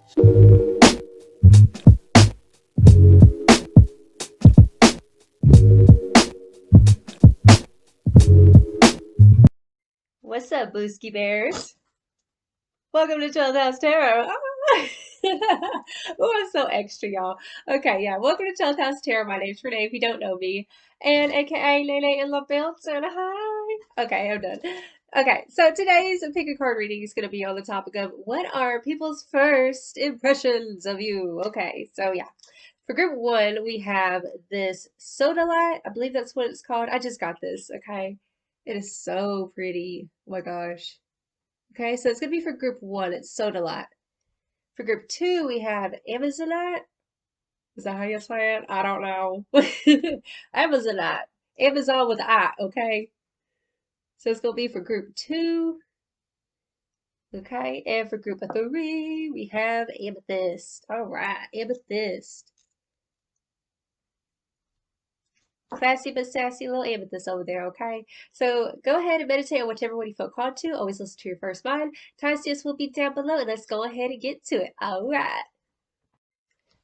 What's up, Booski Bears? Welcome to 12th House Tarot. Oh, I'm so extra, y'all. Okay, yeah, welcome to 12th House Tarot. My name's Renee, if you don't know me, and a.k.a. Nene in La Built-In. Hi. Okay, I'm done. Okay, so today's pick a card reading is going to be on the topic of what are people's first impressions of you? Okay, so yeah. For group one, we have this soda light. I believe that's what it's called. I just got this, okay? It is so pretty. Oh my gosh. Okay, so it's going to be for group one. It's sodalite. For group two, we have Amazonite. Is that how you say it? I don't know. Amazonite. Amazon with I, okay? So it's going to be for group two. Okay, and for group of three, we have amethyst. All right, amethyst. Classy but sassy little amethyst over there, okay? So go ahead and meditate on whichever one you feel called to. Always listen to your first mind. Timestamps will be down below, and let's go ahead and get to it. All right.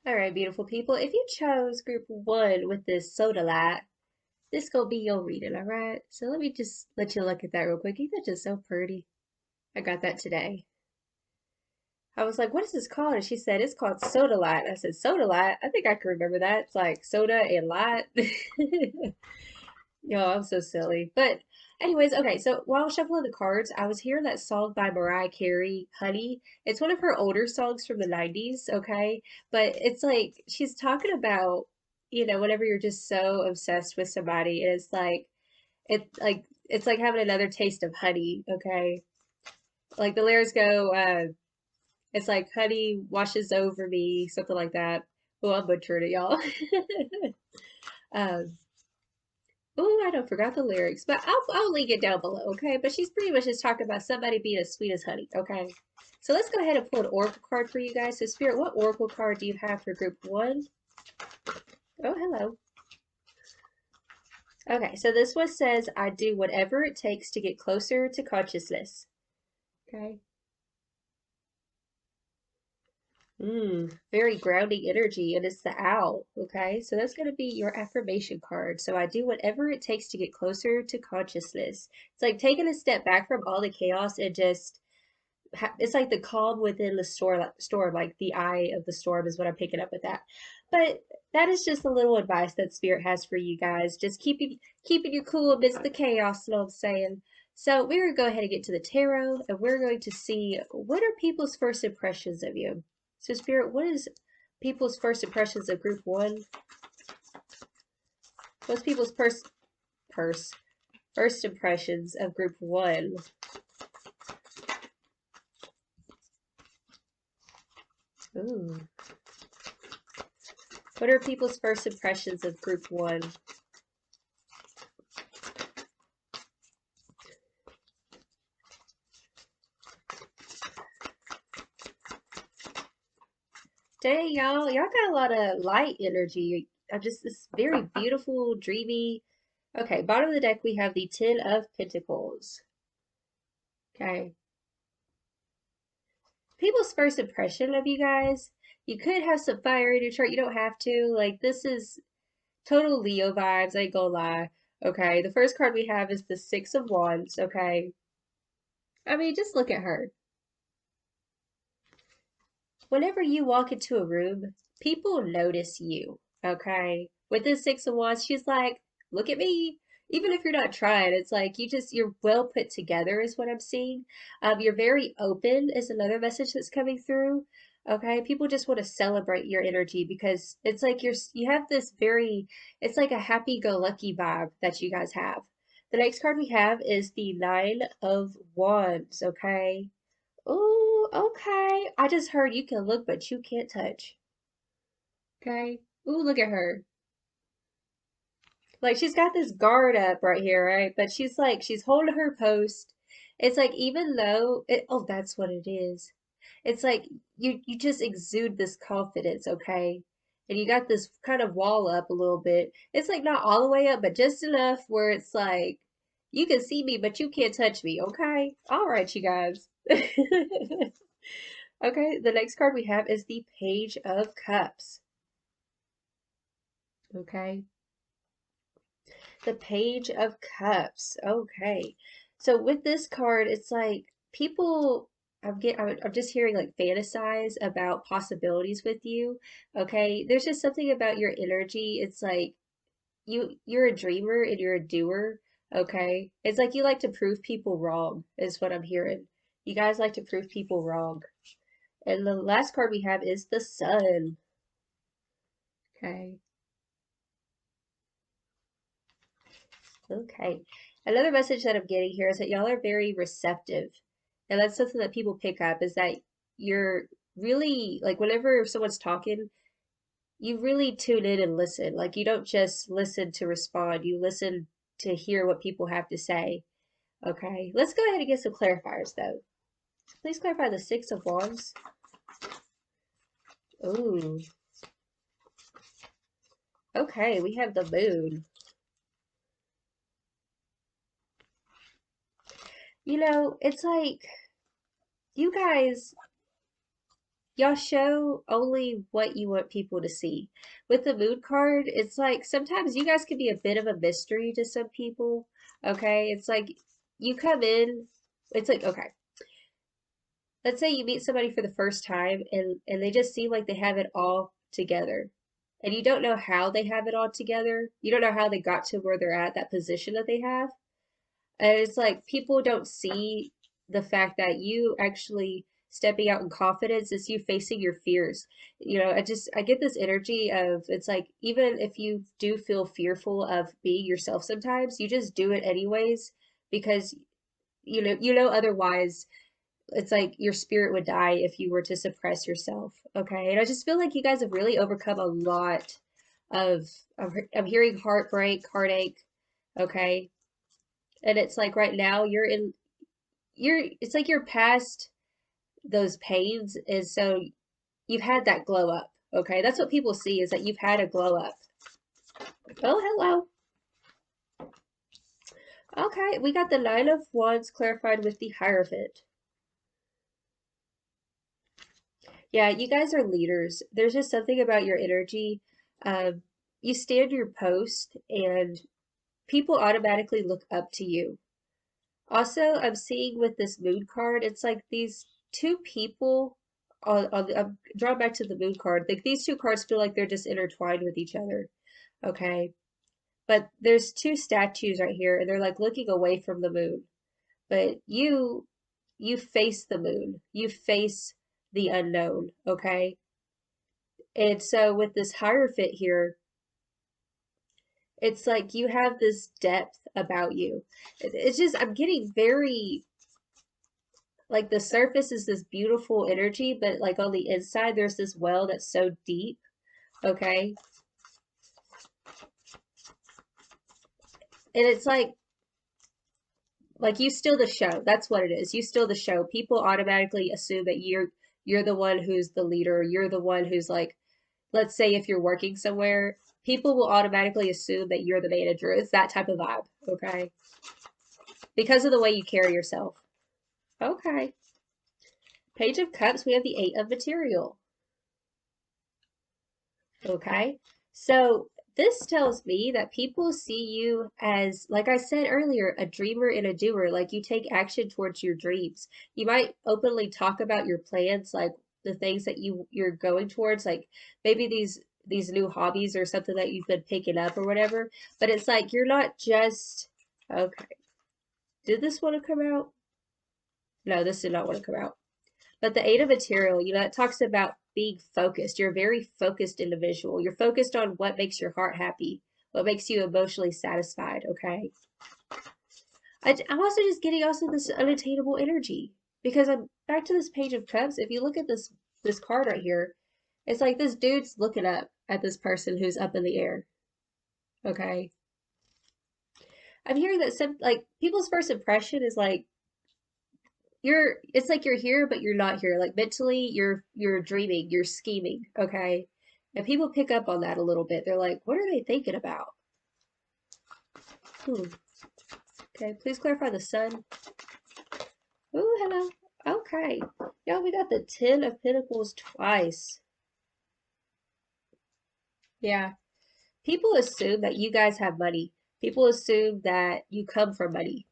All right, beautiful people. If you chose group one with this soda light, this gonna be your reading, all right? So let me just let you look at that real quick. Isn't that just so pretty? I got that today. I was like, what is this called? And she said, it's called soda light. I said, soda light? I think I can remember that. It's like soda and light. Yo, I'm so silly. But anyways, okay, so while I was shuffling the cards, I was hearing that song by Mariah Carey, Honey. It's one of her older songs from the 90s, okay? But it's like she's talking about, whenever you're just so obsessed with somebody, and it's like having another taste of honey, okay? Like the lyrics go, it's like honey washes over me, something like that. Oh, I'm butchering it, y'all. Um, Oh, I don't forgot the lyrics, but I'll link it down below, okay? But she's pretty much just talking about somebody being as sweet as honey, okay? So let's go ahead and pull an oracle card for you guys. So Spirit, what oracle card do you have for group one? Oh, hello. Okay, so this one says, I do whatever it takes to get closer to consciousness. Okay. Very grounding energy, and it's the owl. Okay, so that's going to be your affirmation card. So I do whatever it takes to get closer to consciousness. It's like taking a step back from all the chaos and just it's like the calm within the storm, like the eye of the storm is what I'm picking up with that. But that is just a little advice that Spirit has for you guys. Just keeping you cool amidst the chaos, you know what I'm saying? So we're gonna go ahead and get to the tarot, and we're going to see what are people's first impressions of you. So Spirit, what is people's first impressions of group one? What's people's first impressions of group one? Ooh. What are people's first impressions of group one? Dang, y'all got a lot of light energy. It's very beautiful, dreamy. Okay, bottom of the deck, we have the Ten of Pentacles. Okay. People's first impression of you guys, you could have some fire in your chart. You don't have to. Like, this is total Leo vibes, I ain't gonna lie. Okay, the first card we have is the Six of Wands, okay? I mean, just look at her. Whenever you walk into a room, people notice you, okay? With this Six of Wands, she's like, look at me. Even if you're not trying, it's like you're well put together, is what I'm seeing. You're very open, is another message that's coming through. Okay, people just want to celebrate your energy because it's like you have this it's like a happy-go-lucky vibe that you guys have. The next card we have is the Nine of Wands, okay? Ooh, okay. I just heard you can look, but you can't touch. Okay. Ooh, look at her. Like she's got this guard up right here, right? But she's holding her post. It's like even though oh, that's what it is. It's like you just exude this confidence, okay? And you got this kind of wall up a little bit. It's like not all the way up, but just enough where it's like you can see me, but you can't touch me, okay? All right, you guys. Okay, the next card we have is the Page of Cups. Okay. The Page of Cups. Okay. So with this card, it's like people I'm just hearing like fantasize about possibilities with you. Okay. There's just something about your energy. It's like you're a dreamer and you're a doer. Okay. It's like you like to prove people wrong, is what I'm hearing. You guys like to prove people wrong. And the last card we have is the Sun. Okay. Okay. Another message that I'm getting here is that y'all are very receptive. And that's something that people pick up is that you're really, like, whenever someone's talking, you really tune in and listen. Like, you don't just listen to respond, you listen to hear what people have to say. Okay. Let's go ahead and get some clarifiers, though. Please clarify the Six of Wands. Ooh. Okay, we have the Moon. You know, it's like you guys y'all show only what you want people to see. With the moon card, it's like sometimes you guys can be a bit of a mystery to some people. Okay? It's like you come in, it's like, okay, let's say you meet somebody for the first time and they just seem like they have it all together. And you don't know how they have it all together. You don't know how they got to where they're at, that position that they have. And it's like people don't see the fact that you actually stepping out in confidence is you facing your fears. You know, I get this energy of it's like even if you do feel fearful of being yourself sometimes, you just do it anyways because you know otherwise it's like your spirit would die if you were to suppress yourself. Okay. And I just feel like you guys have really overcome a lot of I'm hearing heartbreak, heartache. Okay. And it's like right now you're it's like you're past those pains and so you've had that glow up. Okay, that's what people see is that you've had a glow up. Oh, hello. Okay, we got the Nine of Wands clarified with the Hierophant. Yeah, you guys are leaders. There's just something about your energy. um, you stand your post and people automatically look up to you. Also, I'm seeing with this moon card, it's like these two people I'm drawn back to the moon card. Like these two cards feel like they're just intertwined with each other. Okay. But there's two statues right here and they're like looking away from the moon. But you face the moon. You face the unknown, okay? And so with this Hierophant here, it's like you have this depth about you. It's just I'm getting very like the surface is this beautiful energy, but like on the inside, there's this well that's so deep. Okay. And it's like you steal the show. That's what it is. You steal the show. People automatically assume that you're the one who's the leader. You're the one who's like, let's say if you're working somewhere, people will automatically assume that you're the manager. It's that type of vibe. Okay. Because of the way you carry yourself. Okay. Page of Cups, we have the Eight of Material. Okay. So this tells me that people see you as, like I said earlier, a dreamer and a doer. Like you take action towards your dreams. You might openly talk about your plans, like the things that you're going towards, like maybe these new hobbies or something that you've been picking up or whatever. But it's like you're not just okay. Did this want to come out? No, this did not want to come out. But the Eight of Material, it talks about being focused. You're a very focused individual. You're focused on what makes your heart happy, what makes you emotionally satisfied, okay? I'm also just getting also this unattainable energy because I'm back to this Page of Cups. If you look at this card right here, it's like this dude's looking up at this person who's up in the air, okay? I'm hearing that some like people's first impression is like it's like you're here but you're not here, like mentally you're dreaming, you're scheming, okay? And people pick up on that a little bit. They're like, what are they thinking about? Okay, please clarify the Sun. Oh, hello. Okay. Y'all, we got the Ten of Pentacles twice. Yeah. People assume that you guys have money. People assume that you come from money.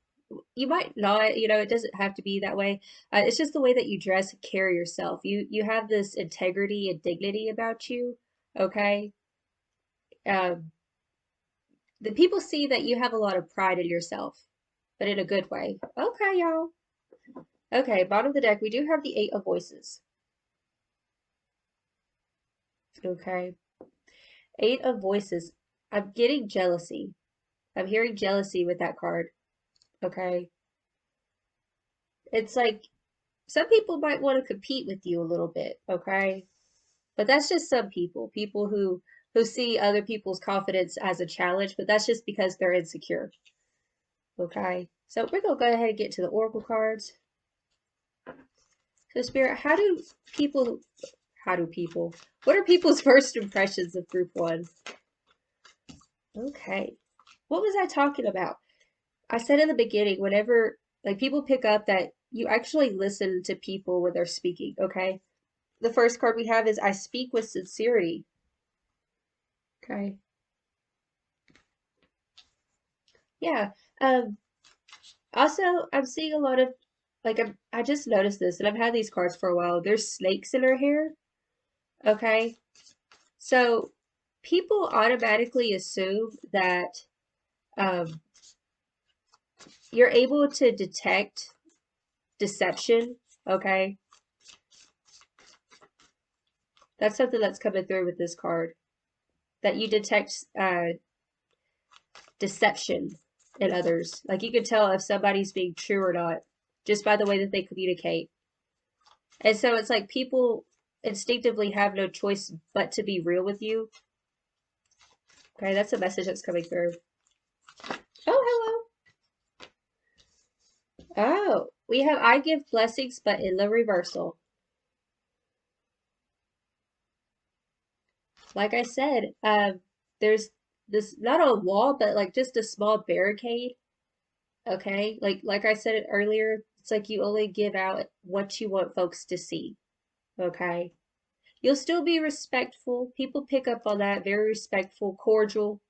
You might not, it doesn't have to be that way. It's just the way that you dress and carry yourself. You have this integrity and dignity about you, okay? Um, the people see that you have a lot of pride in yourself, but in a good way. Okay, y'all. Okay, bottom of the deck, we do have the Eight of Voices. Okay. Eight of Voices. I'm getting jealousy. I'm hearing jealousy with that card. Okay. It's like some people might want to compete with you a little bit, okay? But that's just some people. People who see other people's confidence as a challenge, but that's just because they're insecure. Okay. So we're gonna go ahead and get to the Oracle cards. So Spirit, what are people's first impressions of group one? Okay. What was I talking about? I said in the beginning, whenever like people pick up that you actually listen to people when they're speaking, okay? The first card we have is I speak with sincerity. Okay. Yeah. Um, Also, I'm seeing a lot of like I just noticed this, and I've had these cards for a while. There's snakes in her hair. Okay. So people automatically assume that um, you're able to detect deception. Okay. That's something that's coming through with this card. That you detect deception in others. Like you can tell if somebody's being true or not just by the way that they communicate. And so it's like people instinctively have no choice but to be real with you. Okay, that's a message that's coming through. Oh, hello. Oh, we have I give blessings, but in the reversal. Like I said, there's this not a wall, but like just a small barricade. Okay, like I said it earlier, it's like you only give out what you want folks to see. Okay, you'll still be respectful. People pick up on that, very respectful, cordial,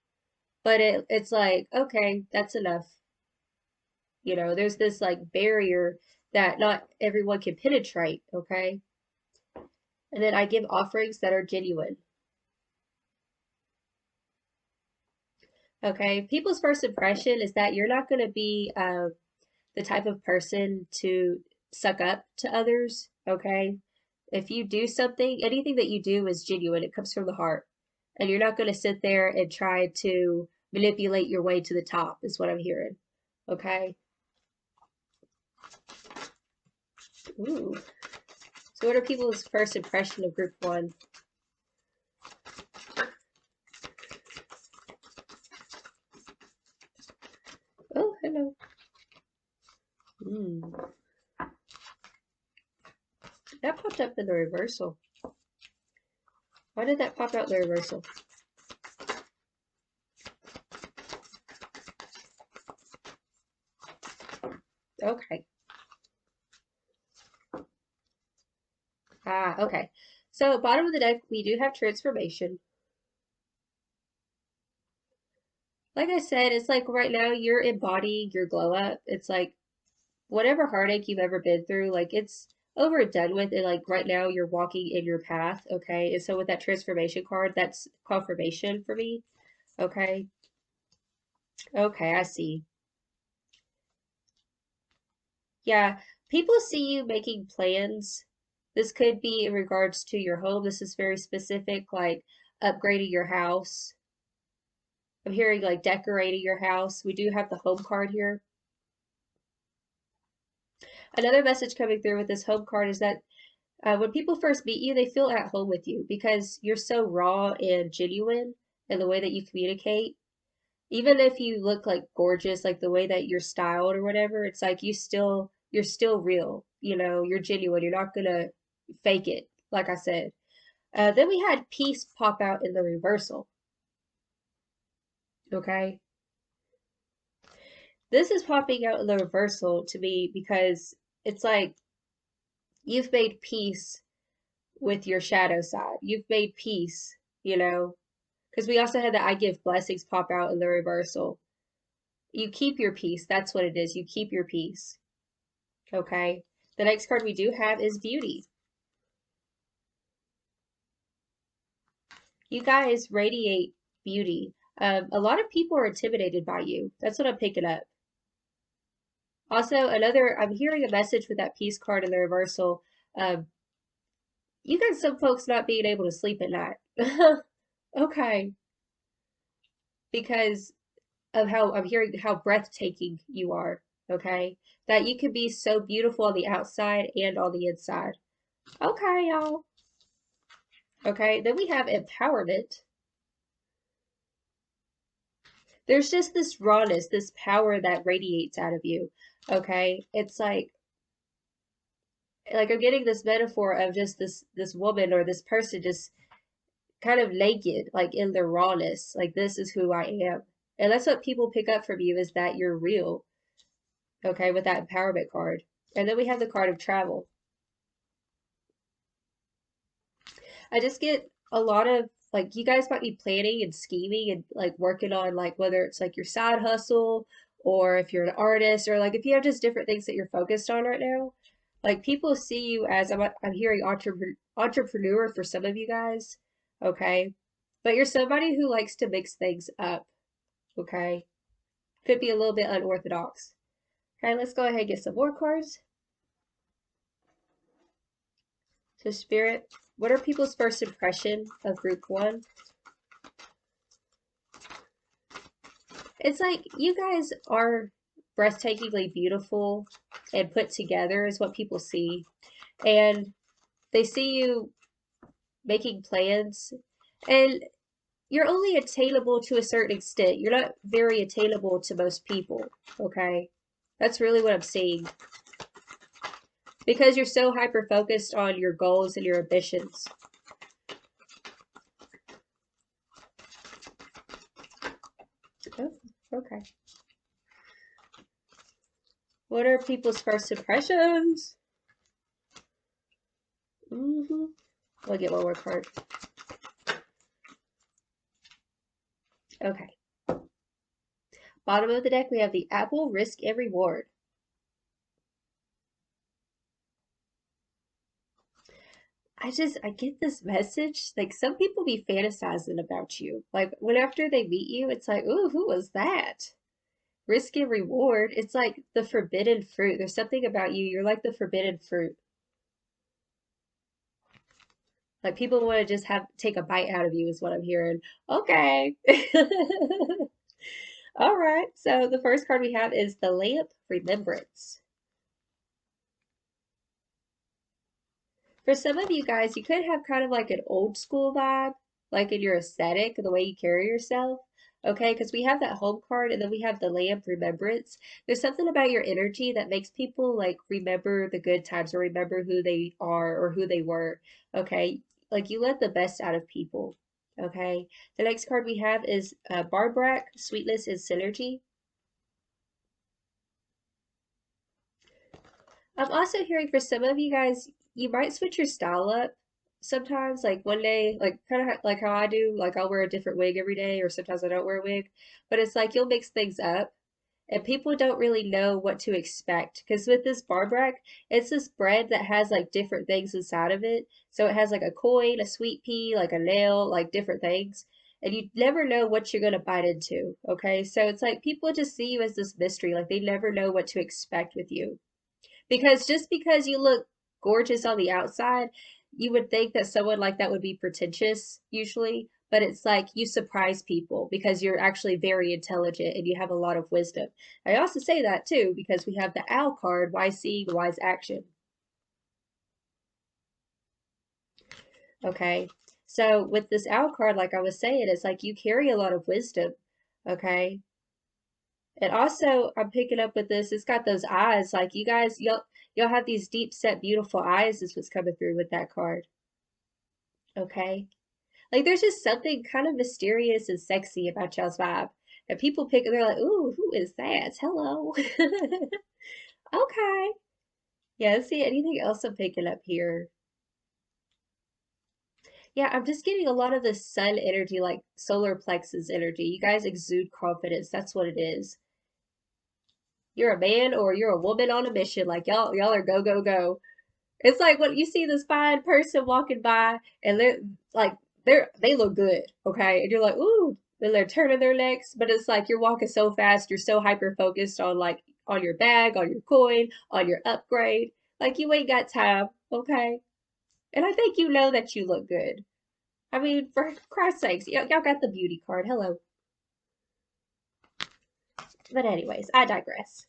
but it's like, okay, that's enough. There's this like barrier that not everyone can penetrate, okay? And then I give offerings that are genuine. Okay, people's first impression is that you're not going to be the type of person to suck up to others, okay? If you do something, anything that you do is genuine, it comes from the heart. And you're not going to sit there and try to manipulate your way to the top, is what I'm hearing, okay? Ooh. So, what are people's first impression of group one? Oh, hello. That popped up in the reversal. Why did that pop out in the reversal? Okay. Ah, okay. So, bottom of the deck, we do have transformation. Like I said, it's like right now you're embodying your glow up. It's like whatever heartache you've ever been through, like it's over and done with. And like right now you're walking in your path, okay? And so with that transformation card, that's confirmation for me, okay? Okay, I see. Yeah, people see you making plans. This could be in regards to your home. This is very specific, like upgrading your house. I'm hearing like decorating your house. We do have the home card here. Another message coming through with this home card is that when people first meet you, they feel at home with you because you're so raw and genuine in the way that you communicate. Even if you look like gorgeous, like the way that you're styled or whatever, it's like you're still real. You're genuine. You're not gonna fake it, like I said. Then we had peace pop out in the reversal. Okay. This is popping out in the reversal to me because it's like You've made peace with your shadow side. You've made peace, you know, because we also had the I give blessings pop out in the reversal. You keep your peace. That's what it is. You keep your peace. Okay. The next card we do have is beauty. You guys radiate beauty. A lot of people are intimidated by you. That's what I'm picking up. Also, I'm hearing a message with that peace card in the reversal. Um, you got some folks not being able to sleep at night. Okay. Because of how I'm hearing how breathtaking you are. Okay. That you can be so beautiful on the outside and on the inside. Okay, y'all. Okay. Then we have empowerment. There's just this rawness, this power that radiates out of you. Okay. It's like I'm getting this metaphor of just this woman or this person just kind of naked, like in their rawness. Like this is who I am. And that's what people pick up from you is that you're real. Okay, with that empowerment card. And then we have the card of travel. I just get a lot of like you guys might be planning and scheming and like working on like whether it's like your side hustle or if you're an artist or like if you have just different things that you're focused on right now. Like people see you as I'm hearing entrepreneur for some of you guys, okay? But you're somebody who likes to mix things up, okay? Could be a little bit unorthodox. Okay, let's go ahead and get some more cards. So Spirit, what are people's first impression of group one? It's like you guys are breathtakingly beautiful and put together is what people see. And they see you making plans and you're only attainable to a certain extent. You're not very attainable to most people, okay? That's really what I'm seeing. Because you're so hyper focused on your goals and your ambitions. Oh, okay. What are people's first impressions? We'll get one more card. Okay. Bottom of the deck, we have the Apple, Risk, and Reward. I get this message. Like, some people be fantasizing about you. Like, when after they meet you, it's like, ooh, who was that? Risk and reward. It's like the forbidden fruit. There's something about you. You're like the forbidden fruit. Like, people want to just take a bite out of you, is what I'm hearing. Okay. All right. So, the first card we have is the Lamp, Remembrance. For some of you guys, you could have kind of like an old school vibe, like in your aesthetic, the way you carry yourself. Okay, because we have that home card and then we have the lamp remembrance. There's something about your energy that makes people like remember the good times or remember who they are or who they were. Okay, like you let the best out of people. Okay, the next card we have is Barbrack, Sweetness and Synergy. I'm also hearing for some of you guys, you might switch your style up sometimes. Like one day, like kind of like how I do, like I'll wear a different wig every day, or sometimes I don't wear a wig. But it's like you'll mix things up, and people don't really know what to expect. Because with this barbrack, it's this bread that has like different things inside of it. So it has like a coin, a sweet pea, like a nail, like different things. And you never know what you're going to bite into. Okay. So it's like people just see you as this mystery. Like they never know what to expect with you. Because just because you look gorgeous on the outside, you would think that someone like that would be pretentious usually, but it's like you surprise people because you're actually very intelligent and you have a lot of wisdom. I also say that too because we have the owl card, wise seeing, wise action. Okay. So with this owl card, like I was saying, it's like you carry a lot of wisdom. Okay. And also, I'm picking up with this. It's got those eyes. Like you guys, you'll have these deep set, beautiful eyes. Is what's coming through with that card. Okay, like there's just something kind of mysterious and sexy about y'all's vibe. And people they're like, "Ooh, who is that? Hello." Okay, Yeah, let's see anything else I'm picking up here. Yeah, I'm just getting a lot of the sun energy, like solar plexus energy. You guys exude confidence. That's what it is. You're a man or you're a woman on a mission. Like y'all are go, go, go. It's like when you see this fine person walking by and they're like they look good, okay? And you're like, ooh, and they're turning their necks, but it's like you're walking so fast, you're so hyper focused on like on your bag, on your coin, on your upgrade. Like you ain't got time, okay? And I think you know that you look good. I mean, for Christ's sakes, y'all got the beauty card. Hello. But anyways, I digress.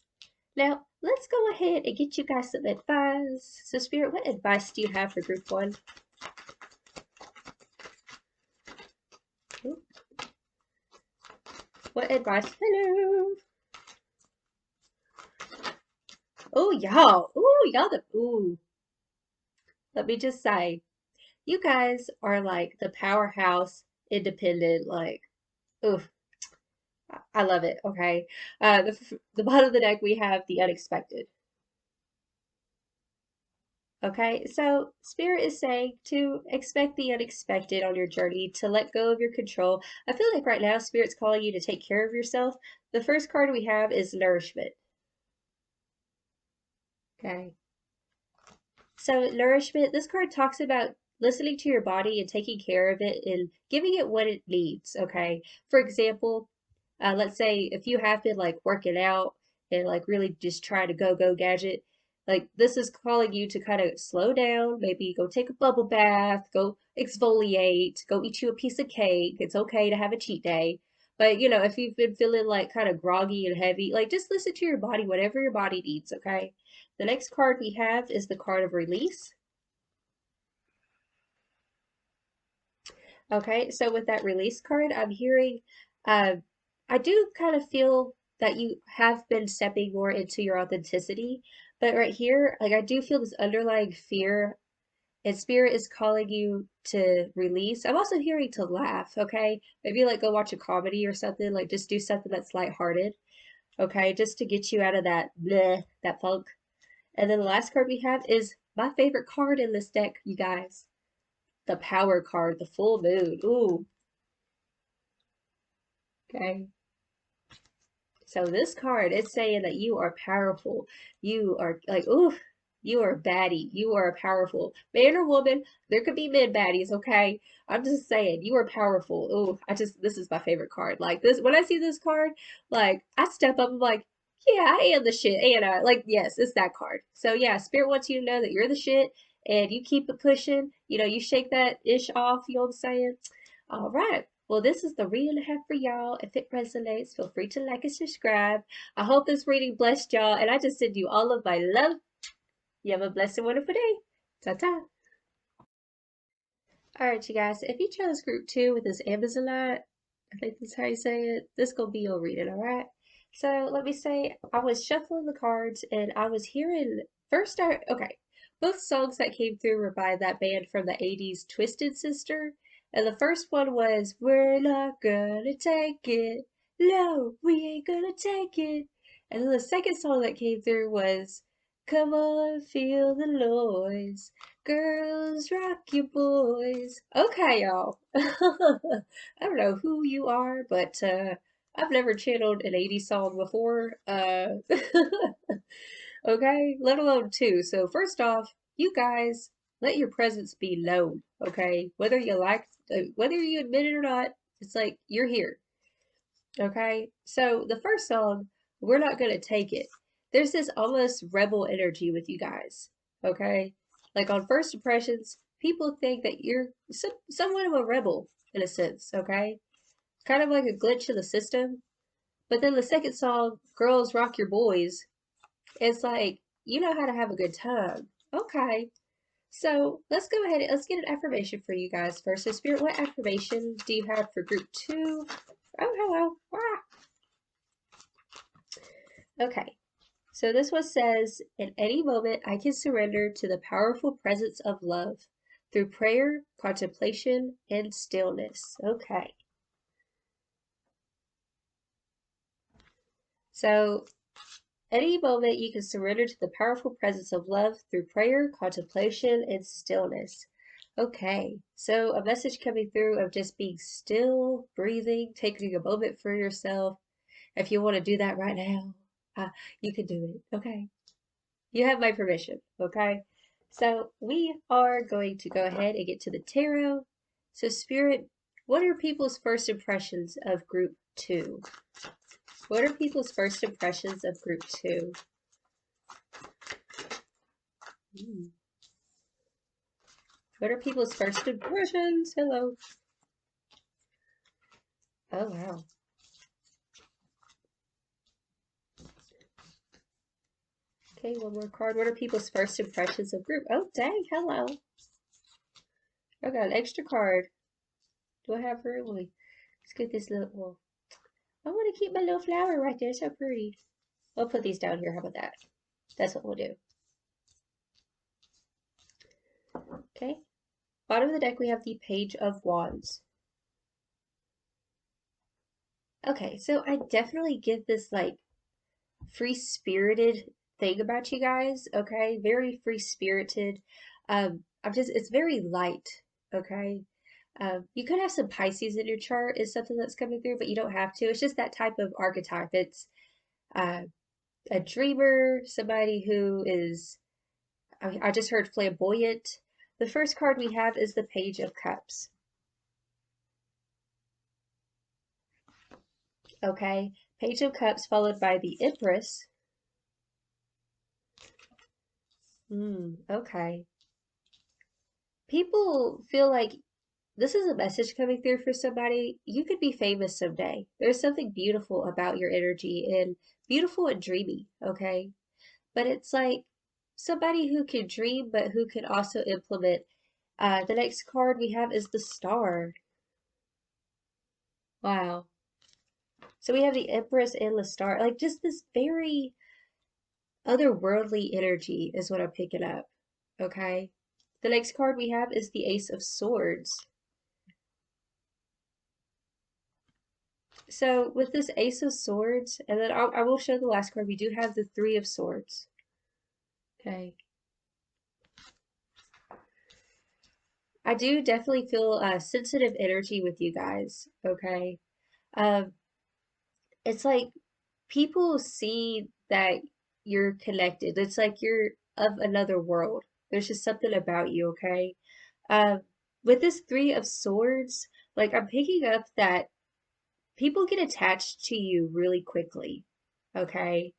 Now, let's go ahead and get you guys some advice. So, Spirit, what advice do you have for group one? Ooh. What advice? Hello. Oh, y'all. Ooh, y'all. Ooh. Let me just say, you guys are like the powerhouse, independent, like, oof. I love it. Okay. The bottom of the deck, we have the unexpected. Okay, so Spirit is saying to expect the unexpected on your journey, to let go of your control. I feel like right now Spirit's calling you to take care of yourself. The first card we have is nourishment. Okay, so nourishment, this card talks about listening to your body and taking care of it and giving it what it needs. Okay, for example, let's say if you have been like working out and like really just trying to go gadget, like this is calling you to kind of slow down, maybe go take a bubble bath, go exfoliate, go eat you a piece of cake. It's okay to have a cheat day. But you know, if you've been feeling like kind of groggy and heavy, like just listen to your body, whatever your body needs, okay? The next card we have is the card of release. Okay, so with that release card, I'm hearing, uh, I do kind of feel that you have been stepping more into your authenticity, but right here, like I do feel this underlying fear, and spirit is calling you to release. I'm also hearing to laugh, okay? Maybe like go watch a comedy or something, like just do something that's lighthearted, okay? Just to get you out of that bleh, that funk. And then the last card we have is my favorite card in this deck, you guys. The power card, the full moon. Ooh, okay. So this card is saying that you are powerful. You are like, ooh, you are baddie. You are powerful. Man or woman, there could be men baddies, okay? I'm just saying, you are powerful. Ooh, this is my favorite card. Like this, when I see this card, like I step up, I'm like, yeah, I am the shit. And like, yes, it's that card. So yeah, Spirit wants you to know that you're the shit and you keep it pushing. You know, you shake that ish off, you know what I'm saying? All right. Well, this is the reading I have for y'all. If it resonates, feel free to like and subscribe. I hope this reading blessed y'all, and I just send you all of my love. You have a blessed and wonderful day. Ta-ta. All right, you guys. If you chose group 2 with this Amazonite, I think that's how you say it, this gonna be your reading, all right? So let me say, I was shuffling the cards, and I was hearing first. Okay, both songs that came through were by that band from the '80s, Twisted Sister. And the first one was "We're not gonna take it, no, we ain't gonna take it." And then the second song that came through was "Come on, feel the noise, girls rock your boys." Okay, y'all. I don't know who you are, but I've never channeled an '80s song before. Okay, let alone two. So first off, you guys let your presence be known. Okay, whether you admit it or not, it's like you're here. Okay, so the first song, "We're Not Gonna Take It." There's this almost rebel energy with you guys. Okay, like on first impressions, people think that you're somewhat of a rebel in a sense. Okay, kind of like a glitch in the system. But then the second song, "Girls Rock Your Boys," it's like you know how to have a good time. Okay, so let's go ahead and let's get an affirmation for you guys first. So, Spirit, what affirmation do you have for group 2? Oh, hello. Ah. Okay, so this one says, "In any moment, I can surrender to the powerful presence of love through prayer, contemplation, and stillness." Okay, so Any moment you can surrender to the powerful presence of love through prayer, contemplation, and stillness. Okay, so a message coming through of just being still, breathing, taking a moment for yourself. If you want to do that right now, you can do it. Okay, you have my permission. Okay, so we are going to go ahead and get to the tarot. So, Spirit, what are people's first impressions of group 2? What are people's first impressions of group 2? What are people's first impressions? Hello. Oh, wow. Okay, one more card. What are people's first impressions of group? Oh, dang, hello. I got an extra card. Do I have room? Let's get this little, well, I want to keep my little flower right there. So pretty. I'll put these down here. How about that? That's what we'll do. Okay. Bottom of the deck, we have the Page of Wands. Okay, so I definitely get this, like, free-spirited thing about you guys, okay? Very free-spirited. It's very light, okay? You could have some Pisces in your chart is something that's coming through, but you don't have to. It's just that type of archetype. It's a dreamer, somebody who is, I just heard flamboyant. The first card we have is the Page of Cups. Okay, Page of Cups followed by the Empress. Okay. People feel like this is a message coming through for somebody. You could be famous someday. There's something beautiful about your energy and beautiful and dreamy, okay? But it's like somebody who can dream, but who can also implement. The next card we have is the Star. Wow. So we have the Empress and the Star. Like just this very otherworldly energy is what I'm picking up, okay? The next card we have is the Ace of Swords. So with this Ace of Swords, and then I will show the last card, we do have the Three of Swords. Okay. I do definitely feel sensitive energy with you guys, okay? Um, it's like people see that you're connected. It's like you're of another world. There's just something about you, okay? Um, with this Three of Swords, like I'm picking up that people get attached to you really quickly, okay?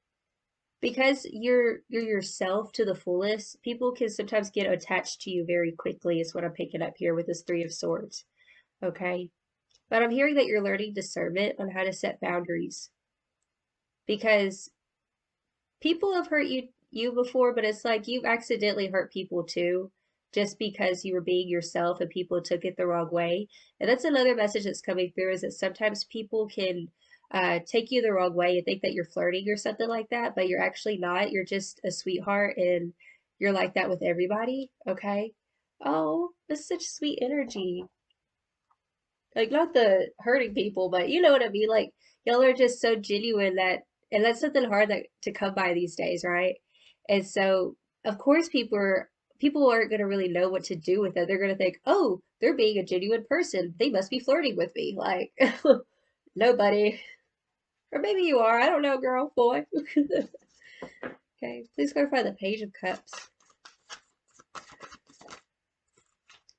Because you're yourself to the fullest, people can sometimes get attached to you very quickly, is what I'm picking up here with this Three of Swords. Okay. But I'm hearing that you're learning discernment on how to set boundaries. Because people have hurt you before, but it's like you've accidentally hurt people too, just because you were being yourself and people took it the wrong way. And that's another message that's coming through is that sometimes people can take you the wrong way and think that you're flirting or something like that, but you're actually not. You're just a sweetheart and you're like that with everybody, okay? Oh, that's such sweet energy. Like not the hurting people, but you know what I mean? Like y'all are just so genuine that and that's something hard that to come by these days, right? And so of course people aren't gonna really know what to do with it. They're gonna think, oh, they're being a genuine person. They must be flirting with me. Like nobody. Or maybe you are. I don't know, girl, boy. Okay, please clarify the Page of Cups.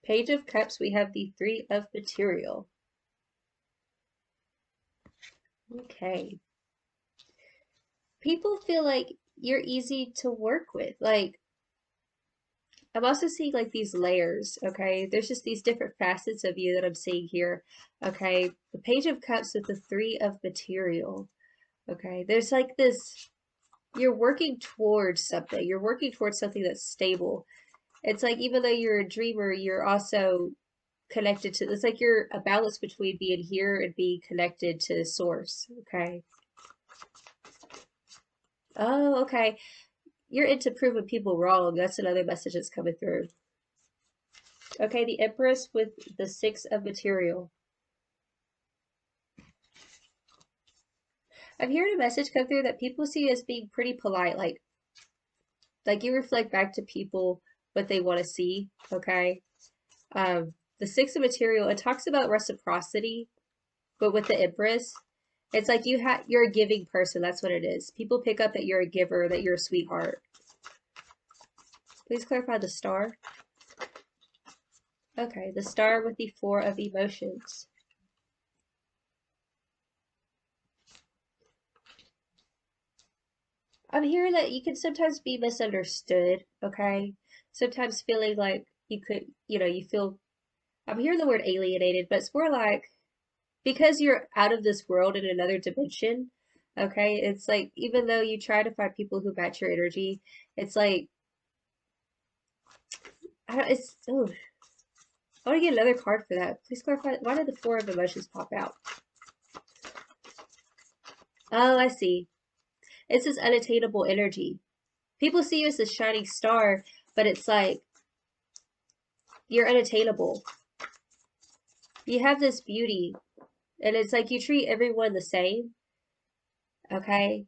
Page of Cups, we have the Three of Material. Okay. People feel like you're easy to work with. Like, I'm also seeing like these layers, okay? There's just these different facets of you that I'm seeing here, okay? The Page of Cups with the Three of Material, okay? There's like this, you're working towards something. You're working towards something that's stable. It's like even though you're a dreamer, you're also connected to, it's like you're a balance between being here and being connected to source, okay? Oh, okay. You're into proving people wrong. That's another message that's coming through. Okay, the Empress with the Six of Material. I'm hearing a message come through that people see as being pretty polite, like you reflect back to people what they want to see, okay? The Six of Material, it talks about reciprocity, but with the Empress, it's like you're a giving person. That's what it is. People pick up that you're a giver, that you're a sweetheart. Please clarify the star. Okay, the star with the Four of Emotions. I'm hearing that you can sometimes be misunderstood, okay? Sometimes feeling like you could, you feel, I'm hearing the word alienated, but it's more like because you're out of this world in another dimension, okay? It's like even though you try to find people who match your energy, it's like I don't, it's oh, I want to get another card for that. Please clarify. Why did the Four of Emotions pop out? Oh, I see. It's this unattainable energy. People see you as a shining star, but it's like you're unattainable. You have this beauty, and it's like you treat everyone the same, okay?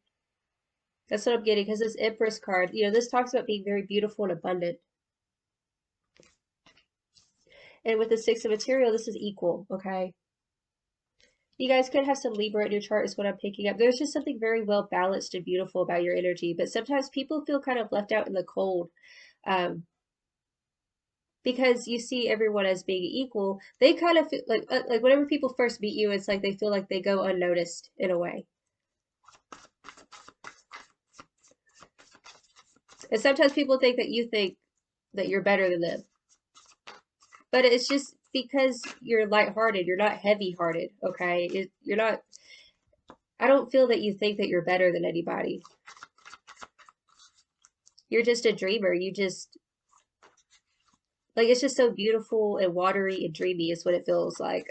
That's what I'm getting, because this Empress card, this talks about being very beautiful and abundant. And with the Six of Material, this is equal, okay? You guys could have some Libra in your chart is what I'm picking up. There's just something very well balanced and beautiful about your energy, but sometimes people feel kind of left out in the cold. Um, because you see everyone as being equal, they kind of feel like whenever people first meet you, it's like they feel like they go unnoticed in a way. And sometimes people think that you think that you're better than them. But it's just because you're lighthearted, you're not heavy-hearted, okay? You're not, I don't feel that you think that you're better than anybody. You're just a dreamer. You just, like, it's just so beautiful and watery and dreamy is what it feels like.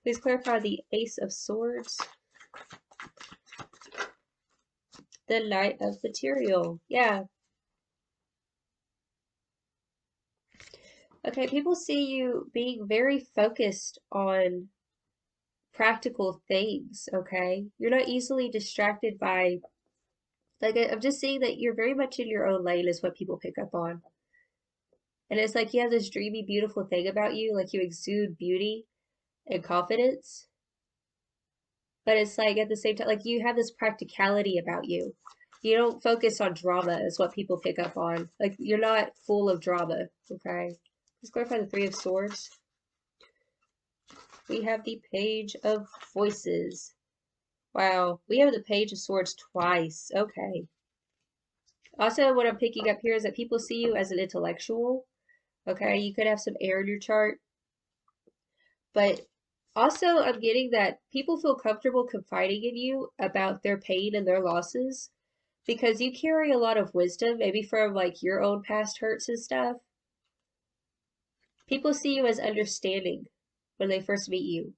Please clarify the Ace of Swords. The Knight of Material. Yeah. Okay, people see you being very focused on practical things, okay? You're not easily distracted by, like, I'm just seeing that you're very much in your own lane is what people pick up on. And it's like you have this dreamy, beautiful thing about you, like you exude beauty and confidence. But it's like at the same time, like you have this practicality about you. You don't focus on drama, is what people pick up on. Like you're not full of drama, okay? Let's clarify the Three of Swords. We have the Page of Voices. Wow, we have the Page of Swords twice. Okay. Also, what I'm picking up here is that people see you as an intellectual. Okay, you could have some air in your chart. But also, I'm getting that people feel comfortable confiding in you about their pain and their losses because you carry a lot of wisdom, maybe from like your own past hurts and stuff. People see you as understanding when they first meet you.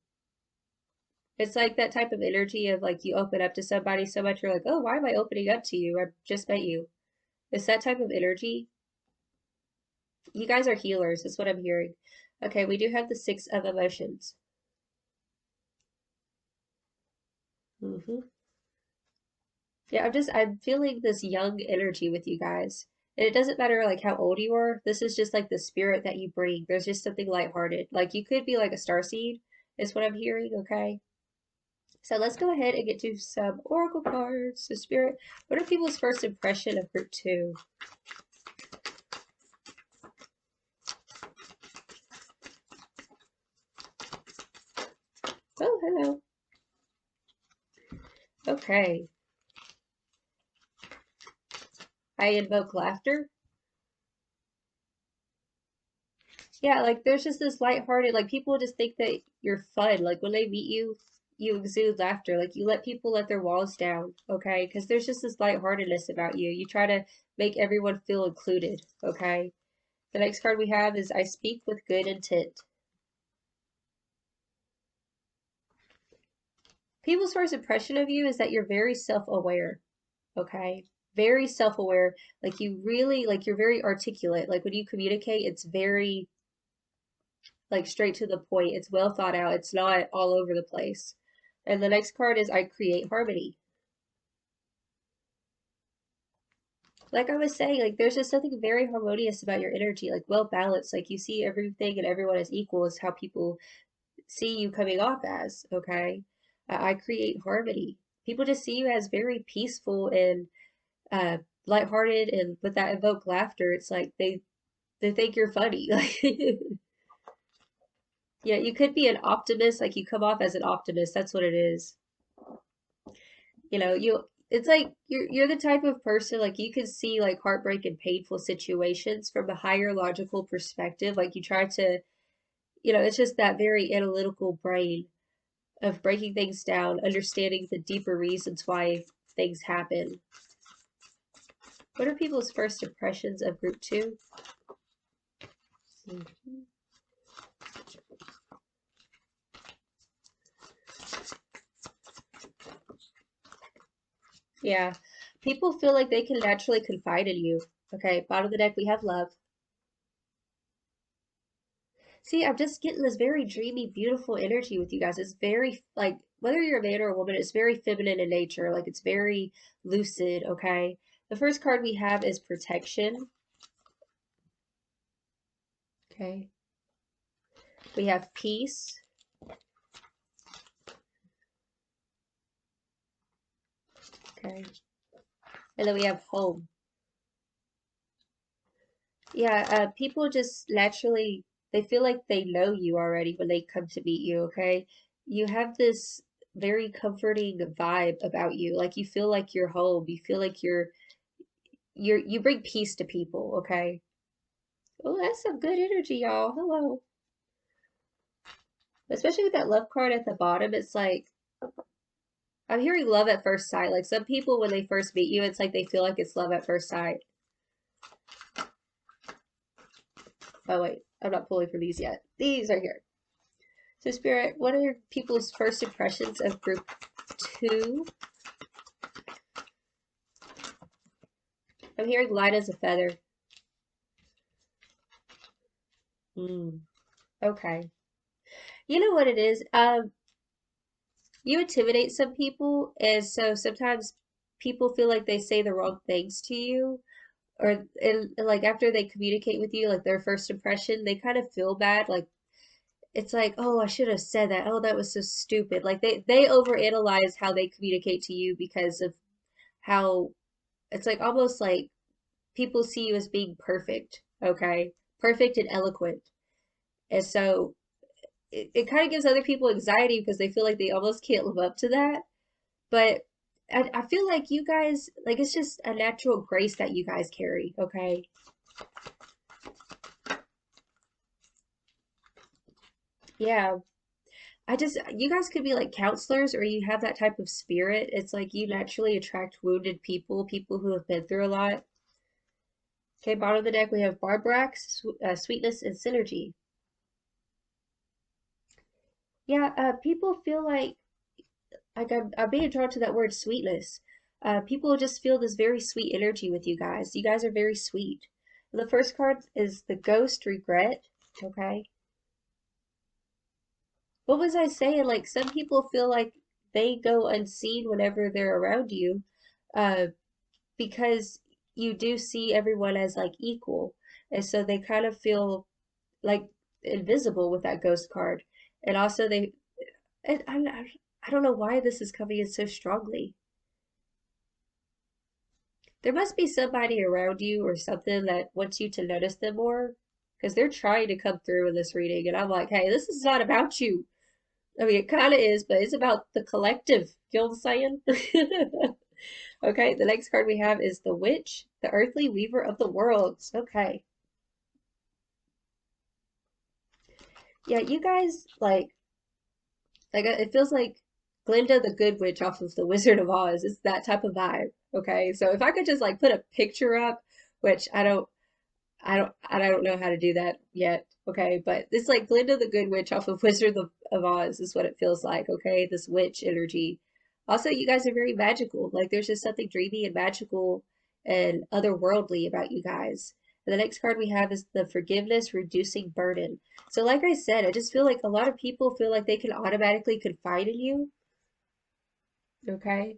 It's like that type of energy of like you open up to somebody so much you're like, oh, why am I opening up to you? I just met you. It's that type of energy. You guys are healers, is what I'm hearing. Okay, we do have the Six of Emotions. Yeah, I'm feeling this young energy with you guys. And it doesn't matter like how old you are. This is just like the spirit that you bring. There's just something lighthearted. Like you could be like a starseed, is what I'm hearing, okay? So let's go ahead and get to some oracle cards. So spirit, what are people's first impression of group 2? Oh, hello. Okay. I invoke laughter. Yeah, like there's just this lighthearted, like people just think that you're fun. Like when they meet you, you exude laughter. Like you let people let their walls down, okay? Because there's just this lightheartedness about you. You try to make everyone feel included, okay? The next card we have is I speak with good intent. People's first impression of you is that you're very self-aware, okay? Very self-aware. Like you really, like you're very articulate. Like when you communicate, it's very like straight to the point. It's well thought out. It's not all over the place. And the next card is I create harmony. Like I was saying, like there's just something very harmonious about your energy, like well balanced. Like you see everything and everyone as equal is how people see you coming off as, okay? I create harmony. People just see you as very peaceful and uh lighthearted, and with that evoke laughter. It's like they think you're funny. Like yeah, you could be an optimist, like you come off as an optimist. That's what it is. You know, you it's like you're the type of person like you can see like heartbreak and painful situations from a higher logical perspective. Like you try to, it's just that very analytical brain of breaking things down, understanding the deeper reasons why things happen. What are people's first impressions of group two? Mhm. Yeah, people feel like they can naturally confide in you. Okay, bottom of the deck, we have love. See, I'm just getting this very dreamy, beautiful energy with you guys. It's very, like, whether you're a man or a woman, it's very feminine in nature. Like, it's very lucid, okay? The first card we have is protection. Okay. We have peace. Okay. And then we have home. Yeah, people just naturally, they feel like they know you already when they come to meet you, okay? You have this very comforting vibe about you. Like, you feel like you're home. You feel like you bring peace to people, okay? Oh, that's some good energy, y'all. Hello. Especially with that love card at the bottom, it's like I'm hearing love at first sight. Like some people, when they first meet you, it's like they feel like it's love at first sight. Oh, wait, I'm not pulling for these yet. These are here. So, Spirit, what are people's first impressions of group two? I'm hearing light as a feather. Mm, okay. You know what it is? You intimidate some people, and so sometimes people feel like they say the wrong things to you, or and like after they communicate with you, like their first impression, they kind of feel bad. Like it's like, oh, I should have said that. Oh, that was so stupid. Like they overanalyze how they communicate to you because of how it's like almost like people see you as being perfect, okay? Perfect and eloquent. And so it kind of gives other people anxiety because they feel like they almost can't live up to that. But I feel like you guys, like, it's just a natural grace that you guys carry, okay? Yeah. You guys could be like counselors or you have that type of spirit. It's like you naturally attract wounded people, people who have been through a lot. Okay, bottom of the deck, we have Barbrax, Sweetness, and Synergy. Yeah, people feel like I'm being drawn to that word sweetness. People just feel this very sweet energy with you guys. You guys are very sweet. The first card is the Ghost Regret. Okay. What was I saying? Like some people feel like they go unseen whenever they're around you, uh, because you do see everyone as like equal, and so they kind of feel like invisible with that ghost card. And also and I don't know why this is coming in so strongly. There must be somebody around you or something that wants you to notice them more, because they're trying to come through in this reading, and I'm like, hey, this is not about you. I mean, it kind of is, but it's about the collective. You know what I'm saying? Okay, the next card we have is the Witch, the Earthly Weaver of the Worlds. Okay. Yeah, you guys, it feels like Glinda the Good Witch off of The Wizard of Oz. It's that type of vibe. Okay, so if I could just like put a picture up, which I don't know how to do that yet. Okay, but it's like Glinda the Good Witch off of of Oz is what it feels like. Okay, this witch energy. Also, you guys are very magical. Like there's just something dreamy and magical and otherworldly about you guys. And the next card we have is the Forgiveness Reducing Burden. So, like I said, I just feel like a lot of people feel like they can automatically confide in you. Okay?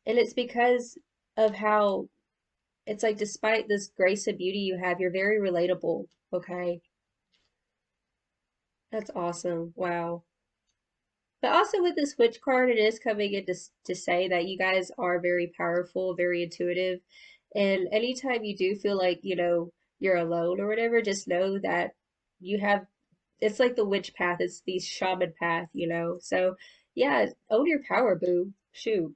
And it's because of how it's like, despite this grace and beauty you have, you're very relatable. Okay? That's awesome. Wow. But also with this Witch card, it is coming in to say that you guys are very powerful, very intuitive. And anytime you do feel like, you're alone or whatever, just know that you have, it's like the witch path, it's the shaman path. So yeah, own your power, boo. Shoot.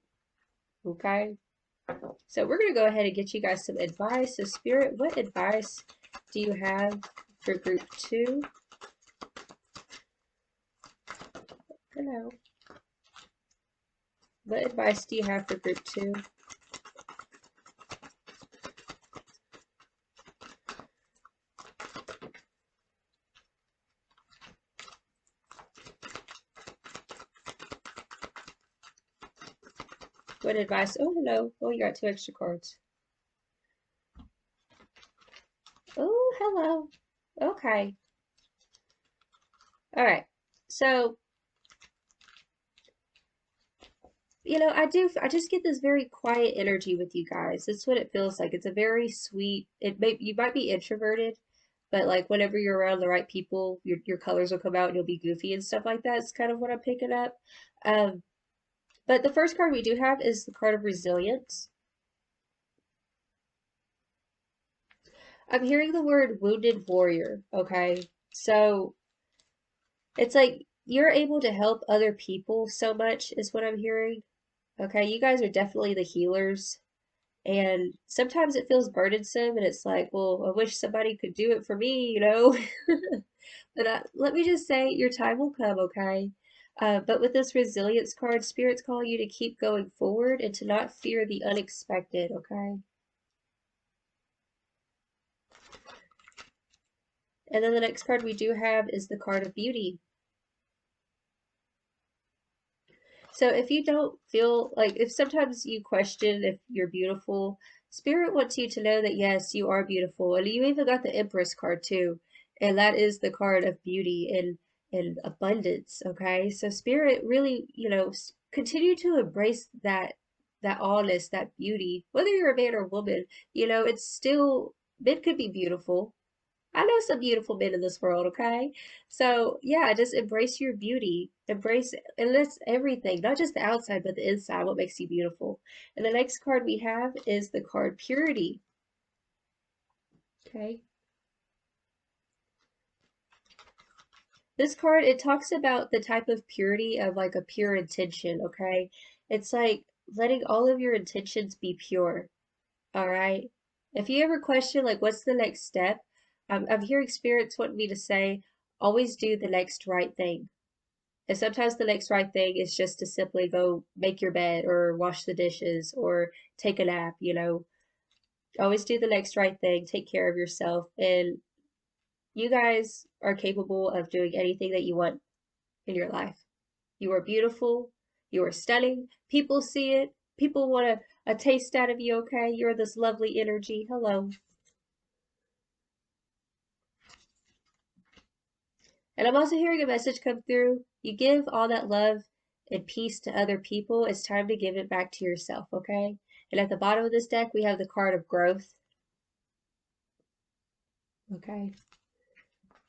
Okay. So we're gonna go ahead and get you guys some advice. So Spirit, what advice do you have for group two? Hello. What advice do you have for group two? What advice? Oh, hello. Oh, you got two extra cards. Oh, hello. Okay. All right. So, I just get this very quiet energy with you guys. That's what it feels like. It's a very sweet, you might be introverted, but like whenever you're around the right people, your colors will come out and you'll be goofy and stuff like that. It's kind of what I'm picking up. Um, but the first card we do have is the card of resilience. I'm hearing the word wounded warrior, okay? So it's like you're able to help other people so much, is what I'm hearing. Okay, you guys are definitely the healers. And sometimes it feels burdensome, and it's like, well, I wish somebody could do it for me. But let me just say, your time will come, okay? But with this resilience card, spirits call you to keep going forward and to not fear the unexpected, okay? And then the next card we do have is the card of beauty. So if you don't feel like, if sometimes you question if you're beautiful, Spirit wants you to know that yes, you are beautiful. And you even got the Empress card too. And that is the card of beauty and abundance. Okay. So Spirit really, continue to embrace that allness, that beauty, whether you're a man or woman, it's still, men could be beautiful. I know some beautiful men in this world, okay? So, yeah, just embrace your beauty. Embrace, and that's everything, not just the outside, but the inside, what makes you beautiful. And the next card we have is the card Purity, okay? This card, it talks about the type of purity of like a pure intention, okay? It's like letting all of your intentions be pure, all right? If you ever question, like, what's the next step? I'm hearing spirits want me to say, always do the next right thing. And sometimes the next right thing is just to simply go make your bed or wash the dishes or take a nap. Always do the next right thing, take care of yourself, and you guys are capable of doing anything that you want in your life. You are beautiful, you are stunning. People see it, people want a taste out of you, okay? You're this lovely energy. Hello. And I'm also hearing a message come through. You give all that love and peace to other people. It's time to give it back to yourself, okay? And at the bottom of this deck, we have the card of growth, okay?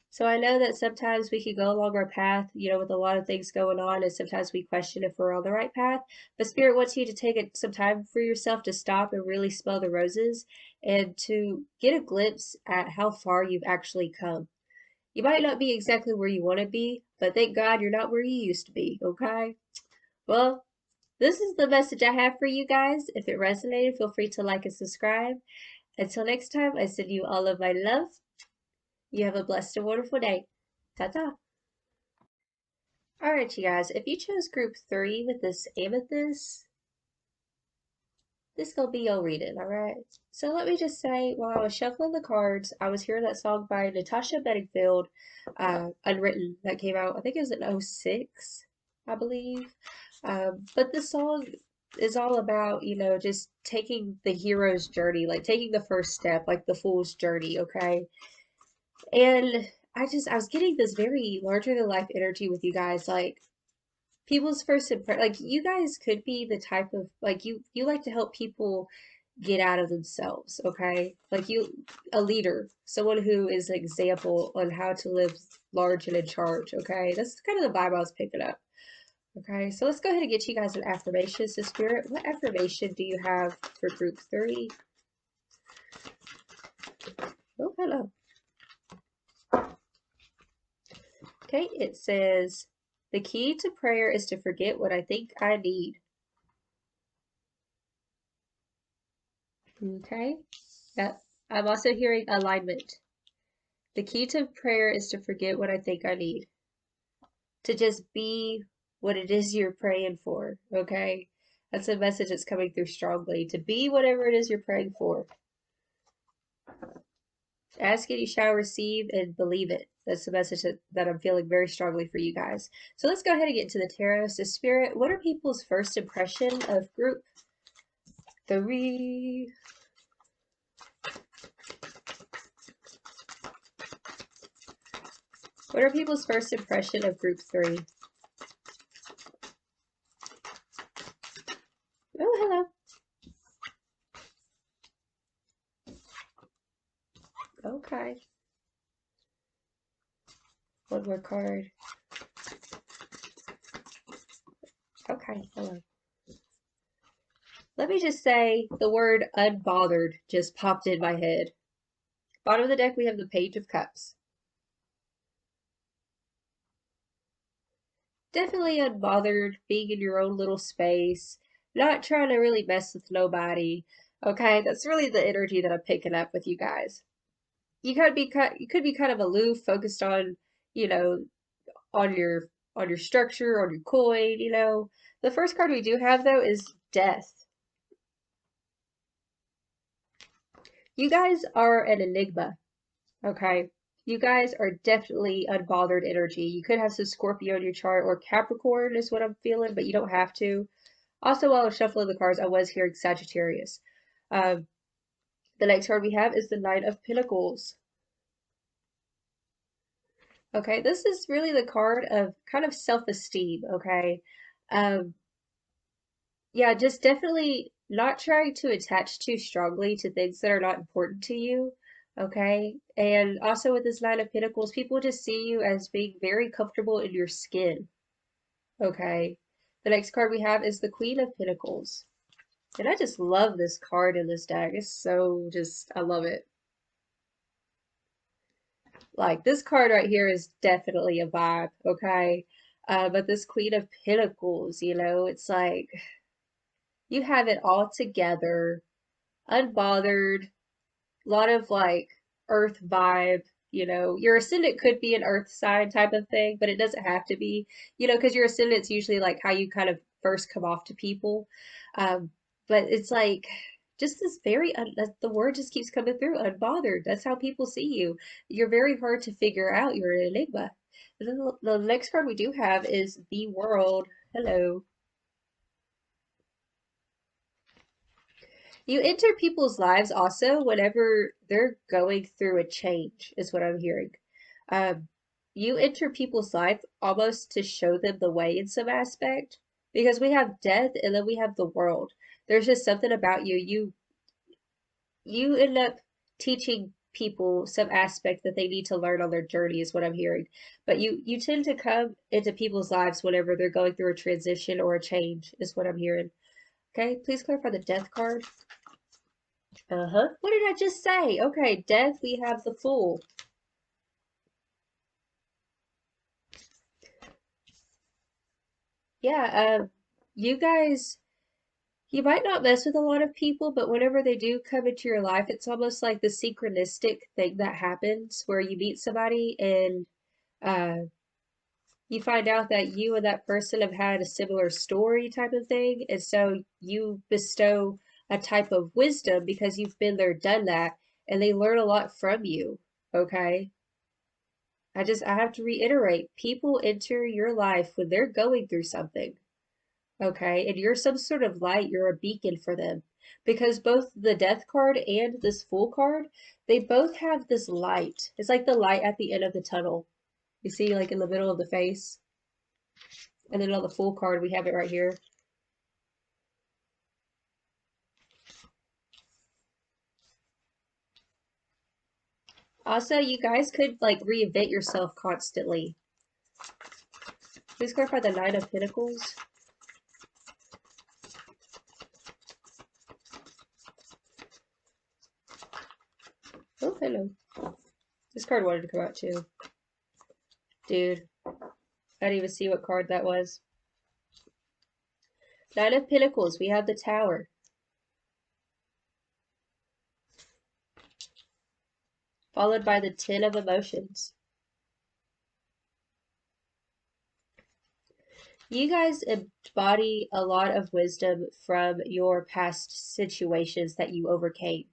So I know that sometimes we could go along our path, with a lot of things going on, and sometimes we question if we're on the right path. But Spirit wants you to take some time for yourself to stop and really smell the roses and to get a glimpse at how far you've actually come. You might not be exactly where you want to be, but thank God you're not where you used to be, okay? Well, this is the message I have for you guys. If it resonated, feel free to like and subscribe. Until next time, I send you all of my love. You have a blessed and wonderful day. Ta-ta. All right, you guys, if you chose group 3 with this amethyst, this gonna be your reading, all right? So let me just say, while I was shuffling the cards, I was hearing that song by Natasha Bedingfield, Unwritten, that came out, I think it was in '06, I believe. But this song is all about, just taking the hero's journey, like taking the first step, like the fool's journey, okay? And I was getting this very larger than life energy with you guys. Like, people's first impression, like, you guys could be the type of, like, you like to help people get out of themselves, okay? Like, a leader, someone who is an example on how to live large and in charge, okay? That's kind of the vibe I was picking up. Okay, so let's go ahead and get you guys an affirmation. So, Spirit, what affirmation do you have for group 3? Oh, hello. Okay, it says, the key to prayer is to forget what I think I need. Okay, that I'm also hearing alignment. The key to prayer is to forget what I think I need. To just be what it is you're praying for, okay? That's a message that's coming through strongly. To be whatever it is you're praying for. Ask it, you shall receive, and believe it. That's the message that I'm feeling very strongly for you guys. So let's go ahead and get into the tarot. So, Spirit, what are people's first impression of group 3? What are people's first impression of group 3? Oh, hello. Okay. One more card. Okay, hello. Let me just say the word unbothered just popped in my head. Bottom of the deck, we have the Page of Cups. Definitely unbothered, being in your own little space, not trying to really mess with nobody. Okay, that's really the energy that I'm picking up with you guys. You could be kind of aloof, focused on, you know, on your structure, on your coin, you know. The first card we do have though is Death. You guys are an enigma, okay? You guys are definitely unbothered energy. You could have some Scorpio in your chart or Capricorn is what I'm feeling, but you don't have to. Also, while I was shuffling the cards, I was hearing Sagittarius. Um, the next card we have is the Knight of Pentacles. Okay, this is really the card of kind of self-esteem, okay? Um, yeah, just definitely not trying to attach too strongly to things that are not important to you, okay? And also with this Nine of Pentacles, people just see you as being very comfortable in your skin, okay? The next card we have is the Queen of Pentacles. And I just love this card in this deck. It's so just, I love it. Like, this card right here is definitely a vibe, okay? But this Queen of Pentacles, you know, it's like you have it all together, unbothered, a lot of like earth vibe, you know. Your ascendant could be an earth sign type of thing, but it doesn't have to be, you know, because your ascendant's usually like how you kind of first come off to people. Um, but it's like just this very, the word just keeps coming through, unbothered. That's how people see you. You're very hard to figure out. You're an enigma. And then the next card we do have is the World. Hello. You enter people's lives also whenever they're going through a change, is what I'm hearing. Um, you enter people's life almost to show them the way in some aspect, because we have death and then we have the world. There's just something about you. You end up teaching people some aspect that they need to learn on their journey, is what I'm hearing. But you tend to come into people's lives whenever they're going through a transition or a change, is what I'm hearing. Okay, please clarify the death card. Uh-huh. What did I just say? Okay, death, we have the Fool. Yeah, you guys, you might not mess with a lot of people, but whenever they do come into your life, it's almost like the synchronistic thing that happens where you meet somebody and uh, you find out that you and that person have had a similar story type of thing, and so you bestow a type of wisdom because you've been there, done that, and they learn a lot from you, okay? I have to reiterate, people enter your life when they're going through something, okay? And you're some sort of light, you're a beacon for them. Because both the Death card and this Fool card, they both have this light. It's like the light at the end of the tunnel. You see, like in the middle of the face. And then on the Fool card, we have it right here. Also, you guys could like reinvent yourself constantly. Please clarify the Nine of Pentacles. Oh, hello. This card wanted to come out too. Dude, I didn't even see what card that was. Nine of Pentacles, we have the Tower. Followed by the Ten of Emotions. You guys embody a lot of wisdom from your past situations that you overcame,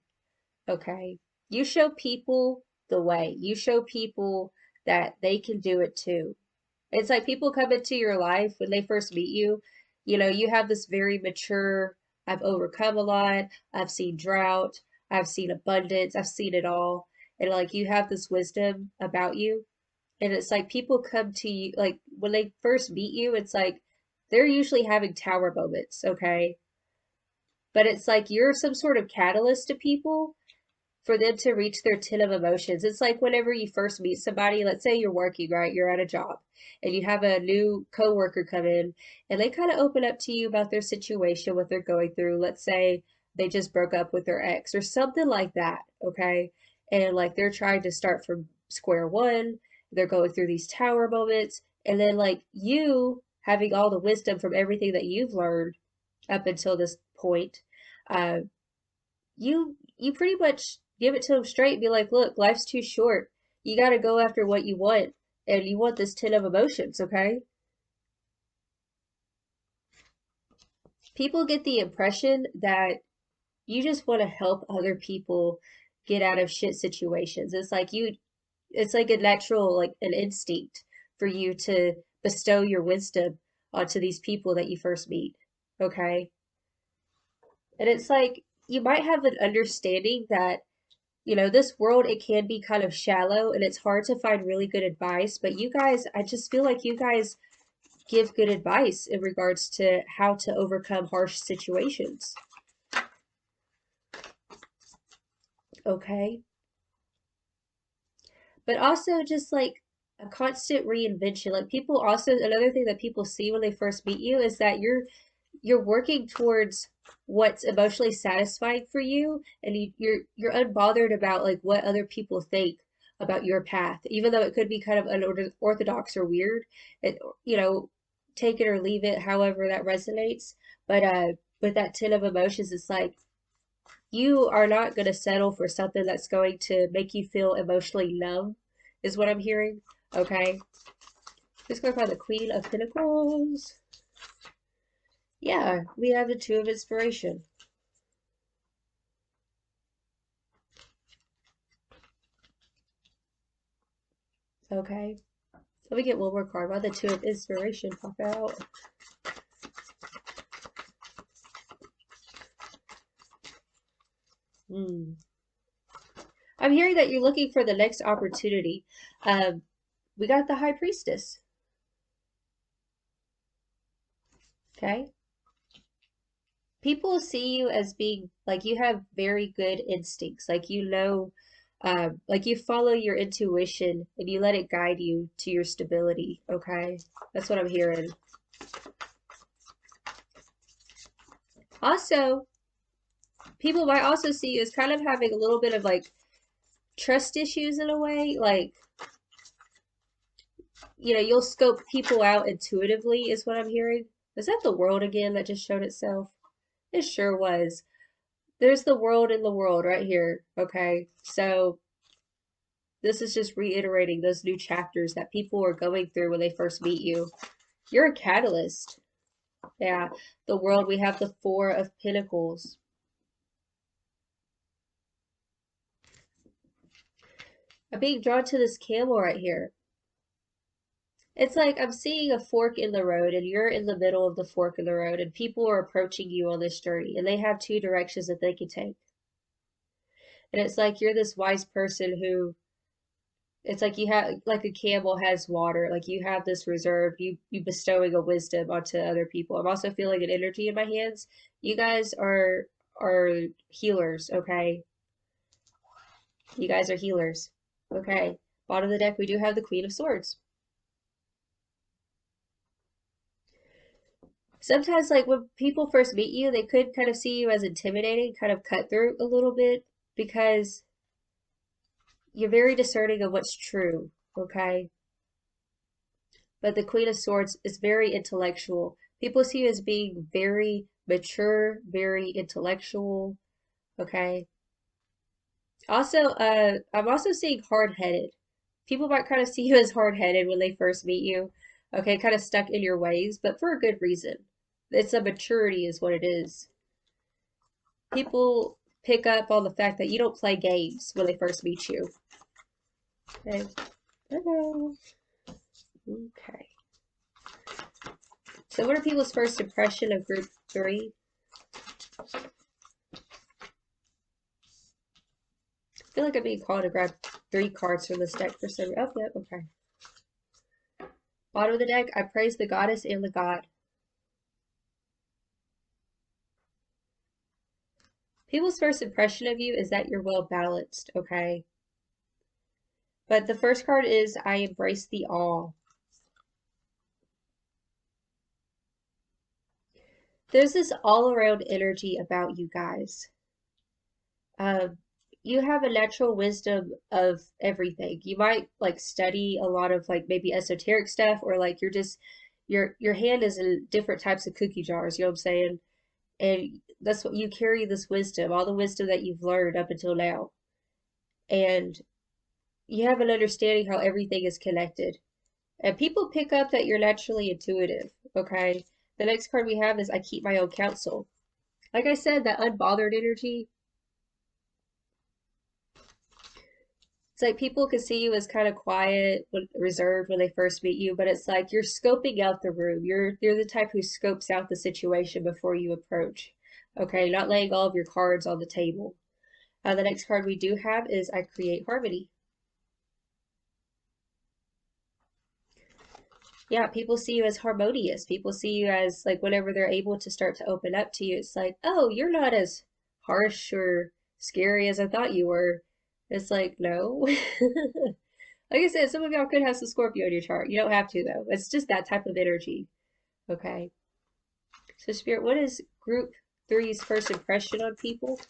okay? You show people the way. You show people that they can do it too. It's like people come into your life when they first meet you. You know, you have this very mature, I've overcome a lot, I've seen drought, I've seen abundance, I've seen it all. And like you have this wisdom about you. And it's like people come to you, like when they first meet you, it's like they're usually having tower moments, okay? But it's like you're some sort of catalyst to people for them to reach their 10 of emotions. It's like whenever you first meet somebody, let's say you're working, right? You're at a job and you have a new coworker come in and they kind of open up to you about their situation, what they're going through. Let's say they just broke up with their ex or something like that, okay? And like they're trying to start from square one. They're going through these tower moments. And then like you having all the wisdom from everything that you've learned up until this point, uh, you pretty much give it to them straight and be like, look, life's too short. You got to go after what you want, and you want this 10 of emotions, okay? People get the impression that you just want to help other people get out of shit situations. It's like a natural, like an instinct for you to bestow your wisdom onto these people that you first meet, okay? And it's like you might have an understanding that you know, this world, it can be kind of shallow and it's hard to find really good advice. But you guys, I just feel like you guys give good advice in regards to how to overcome harsh situations. Okay. But also just like a constant reinvention. Like people also, another thing that people see when they first meet you is that you're working towards what's emotionally satisfying for you and you're unbothered about like what other people think about your path even though it could be kind of unorthodox or weird it you know take it or leave it however that resonates but with that 10 of emotions it's like you are not going to settle for something that's going to make you feel emotionally numb is what I'm hearing. Okay, let's go find the Queen of Pentacles. Yeah, we have the Two of Inspiration. Okay. Let me get one more card. Why the Two of Inspiration pop out? Hmm. I'm hearing that you're looking for the next opportunity. We got the High Priestess. Okay. People see you as being like you have very good instincts. Like you know, like you follow your intuition and you let it guide you to your stability. Okay. That's what I'm hearing. Also, people might also see you as kind of having a little bit of like trust issues in a way. Like, you know, you'll scope people out intuitively, is what I'm hearing. Was that the world again that just showed itself? It sure was. There's the world in the world right here. Okay. So this is just reiterating those new chapters that people are going through when they first meet you. You're a catalyst. Yeah. The world, we have the Four of Pentacles. I'm being drawn to this camel right here. It's like I'm seeing a fork in the road and you're in the middle of the fork in the road and people are approaching you on this journey and they have two directions that they can take. And it's like you're this wise person who it's like you have like a camel has water, like you have this reserve, you bestowing a wisdom onto other people. I'm also feeling an energy in my hands. You guys are healers, okay? You guys are healers. Okay. Bottom of the deck we do have the Queen of Swords. Sometimes like when people first meet you, they could kind of see you as intimidating, kind of cut through a little bit because you're very discerning of what's true, okay? But the Queen of Swords is very intellectual. People see you as being very mature, very intellectual, okay? Also, I'm also seeing hard-headed. People might kind of see you as hard-headed when they first meet you, okay? Kind of stuck in your ways, but for a good reason. It's a maturity is what it is. People pick up on the fact that you don't play games when they first meet you. Okay. Hello. Okay. So what are people's first impression of group 3? I feel like I'm being called to grab 3 cards from this deck for some reason. Oh, yeah, okay. Bottom of the deck, I praise the goddess and the god. People's first impression of you is that you're well balanced, okay? But the first card is I embrace the all. There's this all-around energy about you guys. You have a natural wisdom of everything. You might like study a lot of like maybe esoteric stuff or like you're just your hand is in different types of cookie jars, you know what I'm saying? And that's what you carry this wisdom, all the wisdom that you've learned up until now. And you have an understanding how everything is connected. And people pick up that you're naturally intuitive, okay? The next card we have is I keep my own counsel. Like I said, that unbothered energy, it's like people can see you as kind of quiet, reserved when they first meet you, but it's like you're scoping out the room. You're the type who scopes out the situation before you approach. Okay, not laying all of your cards on the table. The next card we do have is I create harmony. Yeah, people see you as harmonious. People see you as like whenever they're able to start to open up to you, it's like, oh, you're not as harsh or scary as I thought you were. It's like, no. Like I said, some of y'all could have some Scorpio in your chart. You don't have to though. It's just that type of energy. Okay. So Spirit, what is group 3's first impression on people?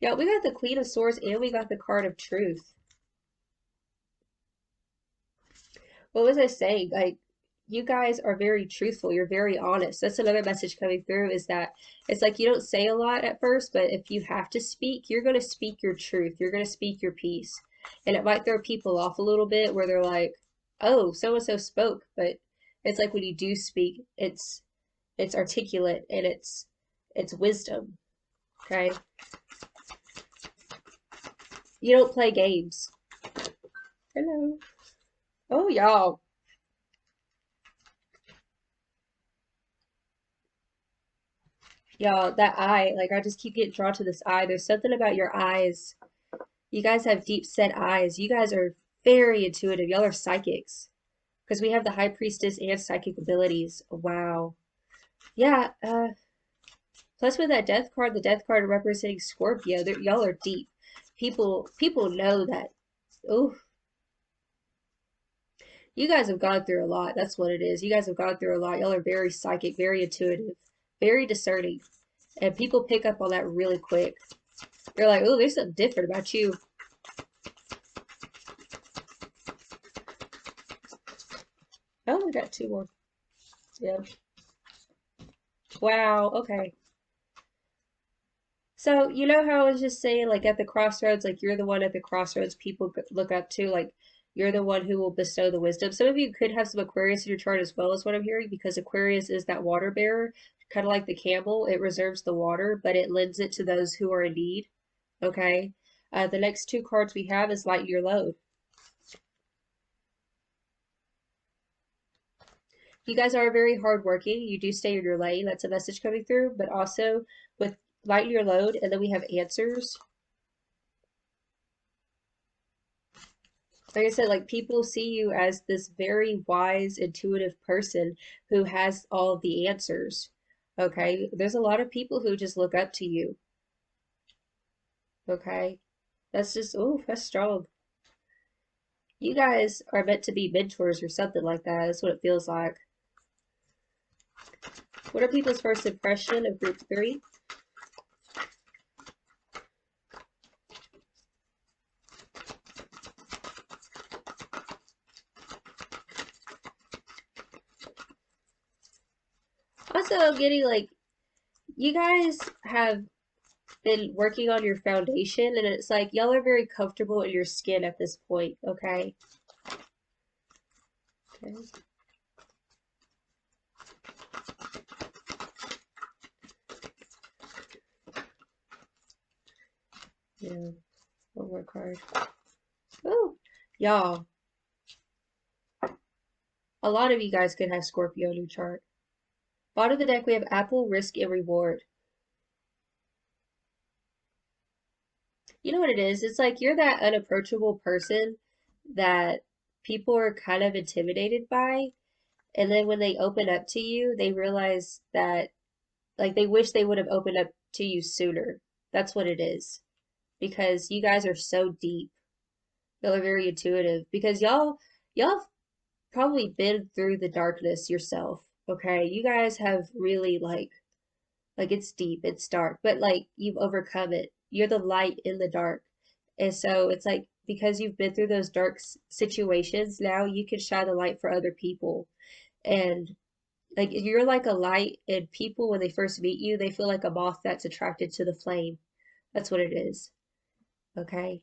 Yeah, we got the Queen of Swords and we got the card of Truth. What was I saying? Like, you guys are very truthful. You're very honest. That's another message coming through is that it's like you don't say a lot at first, but if you have to speak, you're going to speak your truth. You're going to speak your piece. And it might throw people off a little bit where they're like, oh, so-and-so spoke. But it's like when you do speak, it's articulate and it's wisdom. Okay? You don't play games. Hello. Oh, y'all. Y'all, that eye, like I just keep getting drawn to this eye. There's something about your eyes. You guys have deep set eyes. You guys are very intuitive. Y'all are psychics. Because we have the High Priestess and psychic abilities. Wow. Yeah, plus with that death card, the death card representing Scorpio, y'all are deep. People know that. Oh, you guys have gone through a lot. That's what it is. You guys have gone through a lot. Y'all are very psychic, very intuitive, very discerning. And people pick up on that really quick. They're like, oh, there's something different about you. Oh, we got 2 more. Yeah. Wow, okay. So, you know how I was just saying, like, at the crossroads, like, you're the one at the crossroads people look up to, like, you're the one who will bestow the wisdom. Some of you could have some Aquarius in your chart as well, is what I'm hearing, because Aquarius is that water bearer, kind of like the camel. It reserves the water, but it lends it to those who are in need, okay? The next 2 cards we have is lighten your load. You guys are very hardworking. You do stay in your lane. That's a message coming through. But also with lighten your load, and then we have answers. Like I said, like people see you as this very wise, intuitive person who has all of the answers. Okay? There's a lot of people who just look up to you. Okay? That's just, oh, that's strong. You guys are meant to be mentors or something like that. That's what it feels like. What are people's first impression of group 3? Also, I'm getting like, you guys have been working on your foundation, and it's like y'all are very comfortable in your skin at this point, okay? Okay. Yeah, one more card. Oh, y'all. A lot of you guys could have Scorpio in your chart. Bottom of the deck, we have Apple, Risk, and Reward. You know what it is? It's like you're that unapproachable person that people are kind of intimidated by. And then when they open up to you, they realize that, like, they wish they would have opened up to you sooner. That's what it is. Because you guys are so deep. Y'all are very intuitive. Because y'all have probably been through the darkness yourself. Okay? You guys have really, like it's deep, it's dark, but like you've overcome it. You're the light in the dark. And so it's like because you've been through those dark situations, now you can shine the light for other people. And like you're like a light, and people, when they first meet you, they feel like a moth that's attracted to the flame. That's what it is. Okay.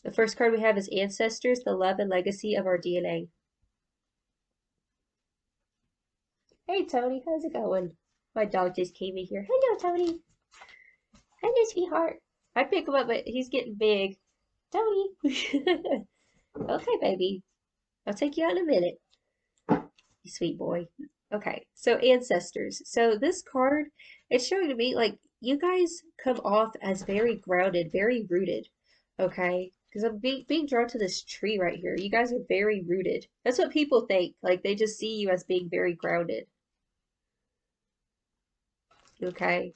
The first card we have is Ancestors, the love and legacy of our DNA. Hey, Tony, how's it going? My dog just came in here. Hello, Tony. Hello, sweetheart. I pick him up, but he's getting big. Tony. Okay, baby. I'll take you out in a minute. You sweet boy. Okay, so ancestors. So this card, it's showing to me like you guys come off as very grounded, very rooted. Okay, because I'm being drawn to this tree right here. You guys are very rooted. That's what people think. Like they just see you as being very grounded. Okay.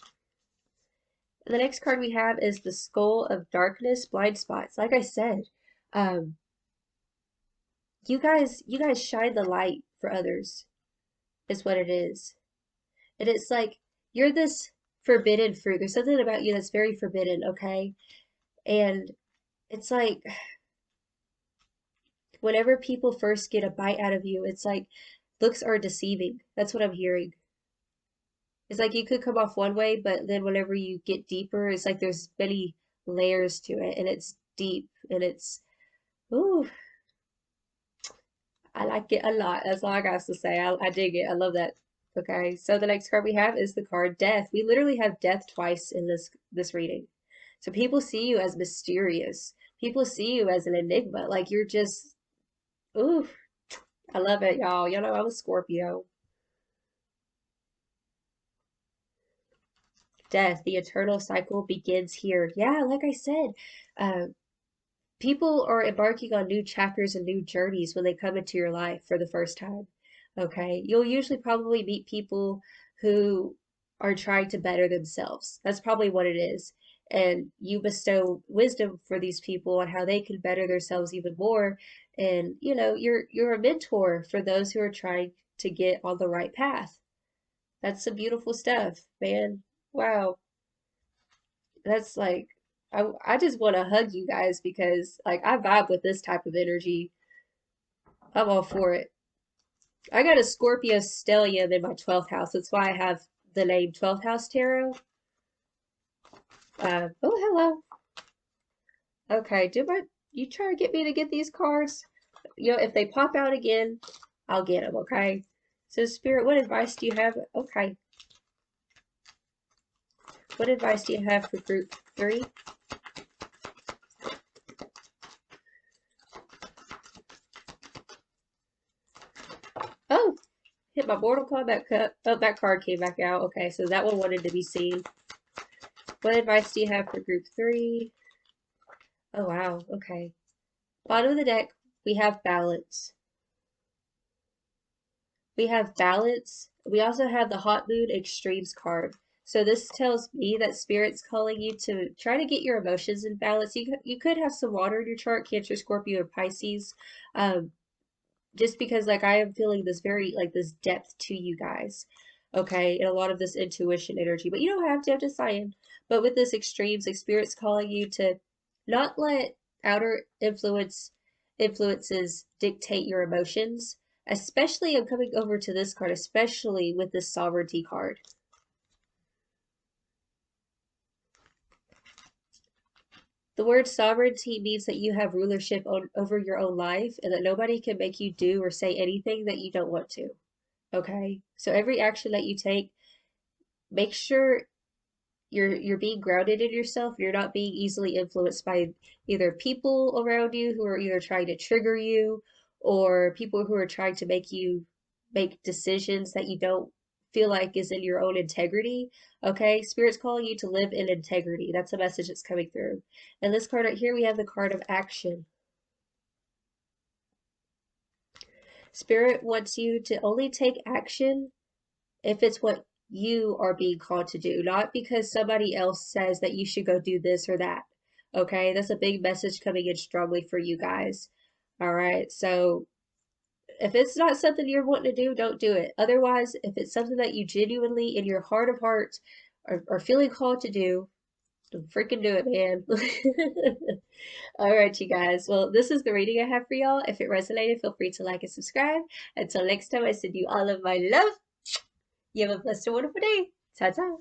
The next card we have is the Skull of Darkness, Blind Spots. Like I said, um, you guys shine the light for others, is what it is. And it's like you're this forbidden fruit. There's something about you that's very forbidden, okay? And it's like whenever people first get a bite out of you, it's like looks are deceiving. That's what I'm hearing. It's like you could come off one way, but then whenever you get deeper, it's like there's many layers to it, and it's deep, and it's ooh, I like it a lot. That's all I got to say. I dig it. I love that. Okay, so the next card we have is the card Death. We literally have death twice in this reading. So people see you as mysterious. People see you as an enigma. Like you're just, ooh, I love it, y'all. You know I'm a Scorpio. Death, the eternal cycle begins here. Yeah, like I said, uh, people are embarking on new chapters and new journeys when they come into your life for the first time. Okay. You'll usually probably meet people who are trying to better themselves. That's probably what it is. And you bestow wisdom for these people on how they can better themselves even more. And you're a mentor for those who are trying to get on the right path. That's some beautiful stuff, man. Wow. That's like I just want to hug you guys because like I vibe with this type of energy. I'm all for it. I got a Scorpio stellium in my 12th house. That's why I have the name 12th House Tarot. Oh, hello. Okay, you try to get me to get these cards? If they pop out again, I'll get them, okay? So, Spirit, what advice do you have? Okay. What advice do you have for group 3? Oh, hit my Mortal Kombat cut. Oh, that card came back out. Okay, so that one wanted to be seen. What advice do you have for group 3? Oh, wow. Okay. Bottom of the deck, we have balance. We have balance. We also have the Hot Moon Extremes card. So this tells me that Spirit's calling you to try to get your emotions in balance. You could have some water in your chart, Cancer, Scorpio, or Pisces. Um, just because like I am feeling this very like this depth to you guys, okay, and a lot of this intuition energy, but you don't have to, I'm just saying. But with this extremes, like Spirit's calling you to not let outer influences dictate your emotions, especially I'm coming over to this card, especially with this sovereignty card. The word sovereignty means that you have rulership over your own life and that nobody can make you do or say anything that you don't want to. Okay, so every action that you take, make sure you're being grounded in yourself. You're not being easily influenced by either people around you who are either trying to trigger you or people who are trying to make you make decisions that you don't feel like is in your own integrity. Okay, Spirit's calling you to live in integrity. That's the message that's coming through. And this card right here, we have the card of action. Spirit wants you to only take action if it's what you are being called to do, not because somebody else says that you should go do this or that. Okay, that's a big message coming in strongly for you guys. All right, so if it's not something you're wanting to do, don't do it. Otherwise, if it's something that you genuinely, in your heart of hearts, are feeling called to do, don't freaking do it, man. All right, you guys. Well, this is the reading I have for y'all. If it resonated, feel free to like and subscribe. Until next time, I send you all of my love. You have a blessed and wonderful day. Ta-ta.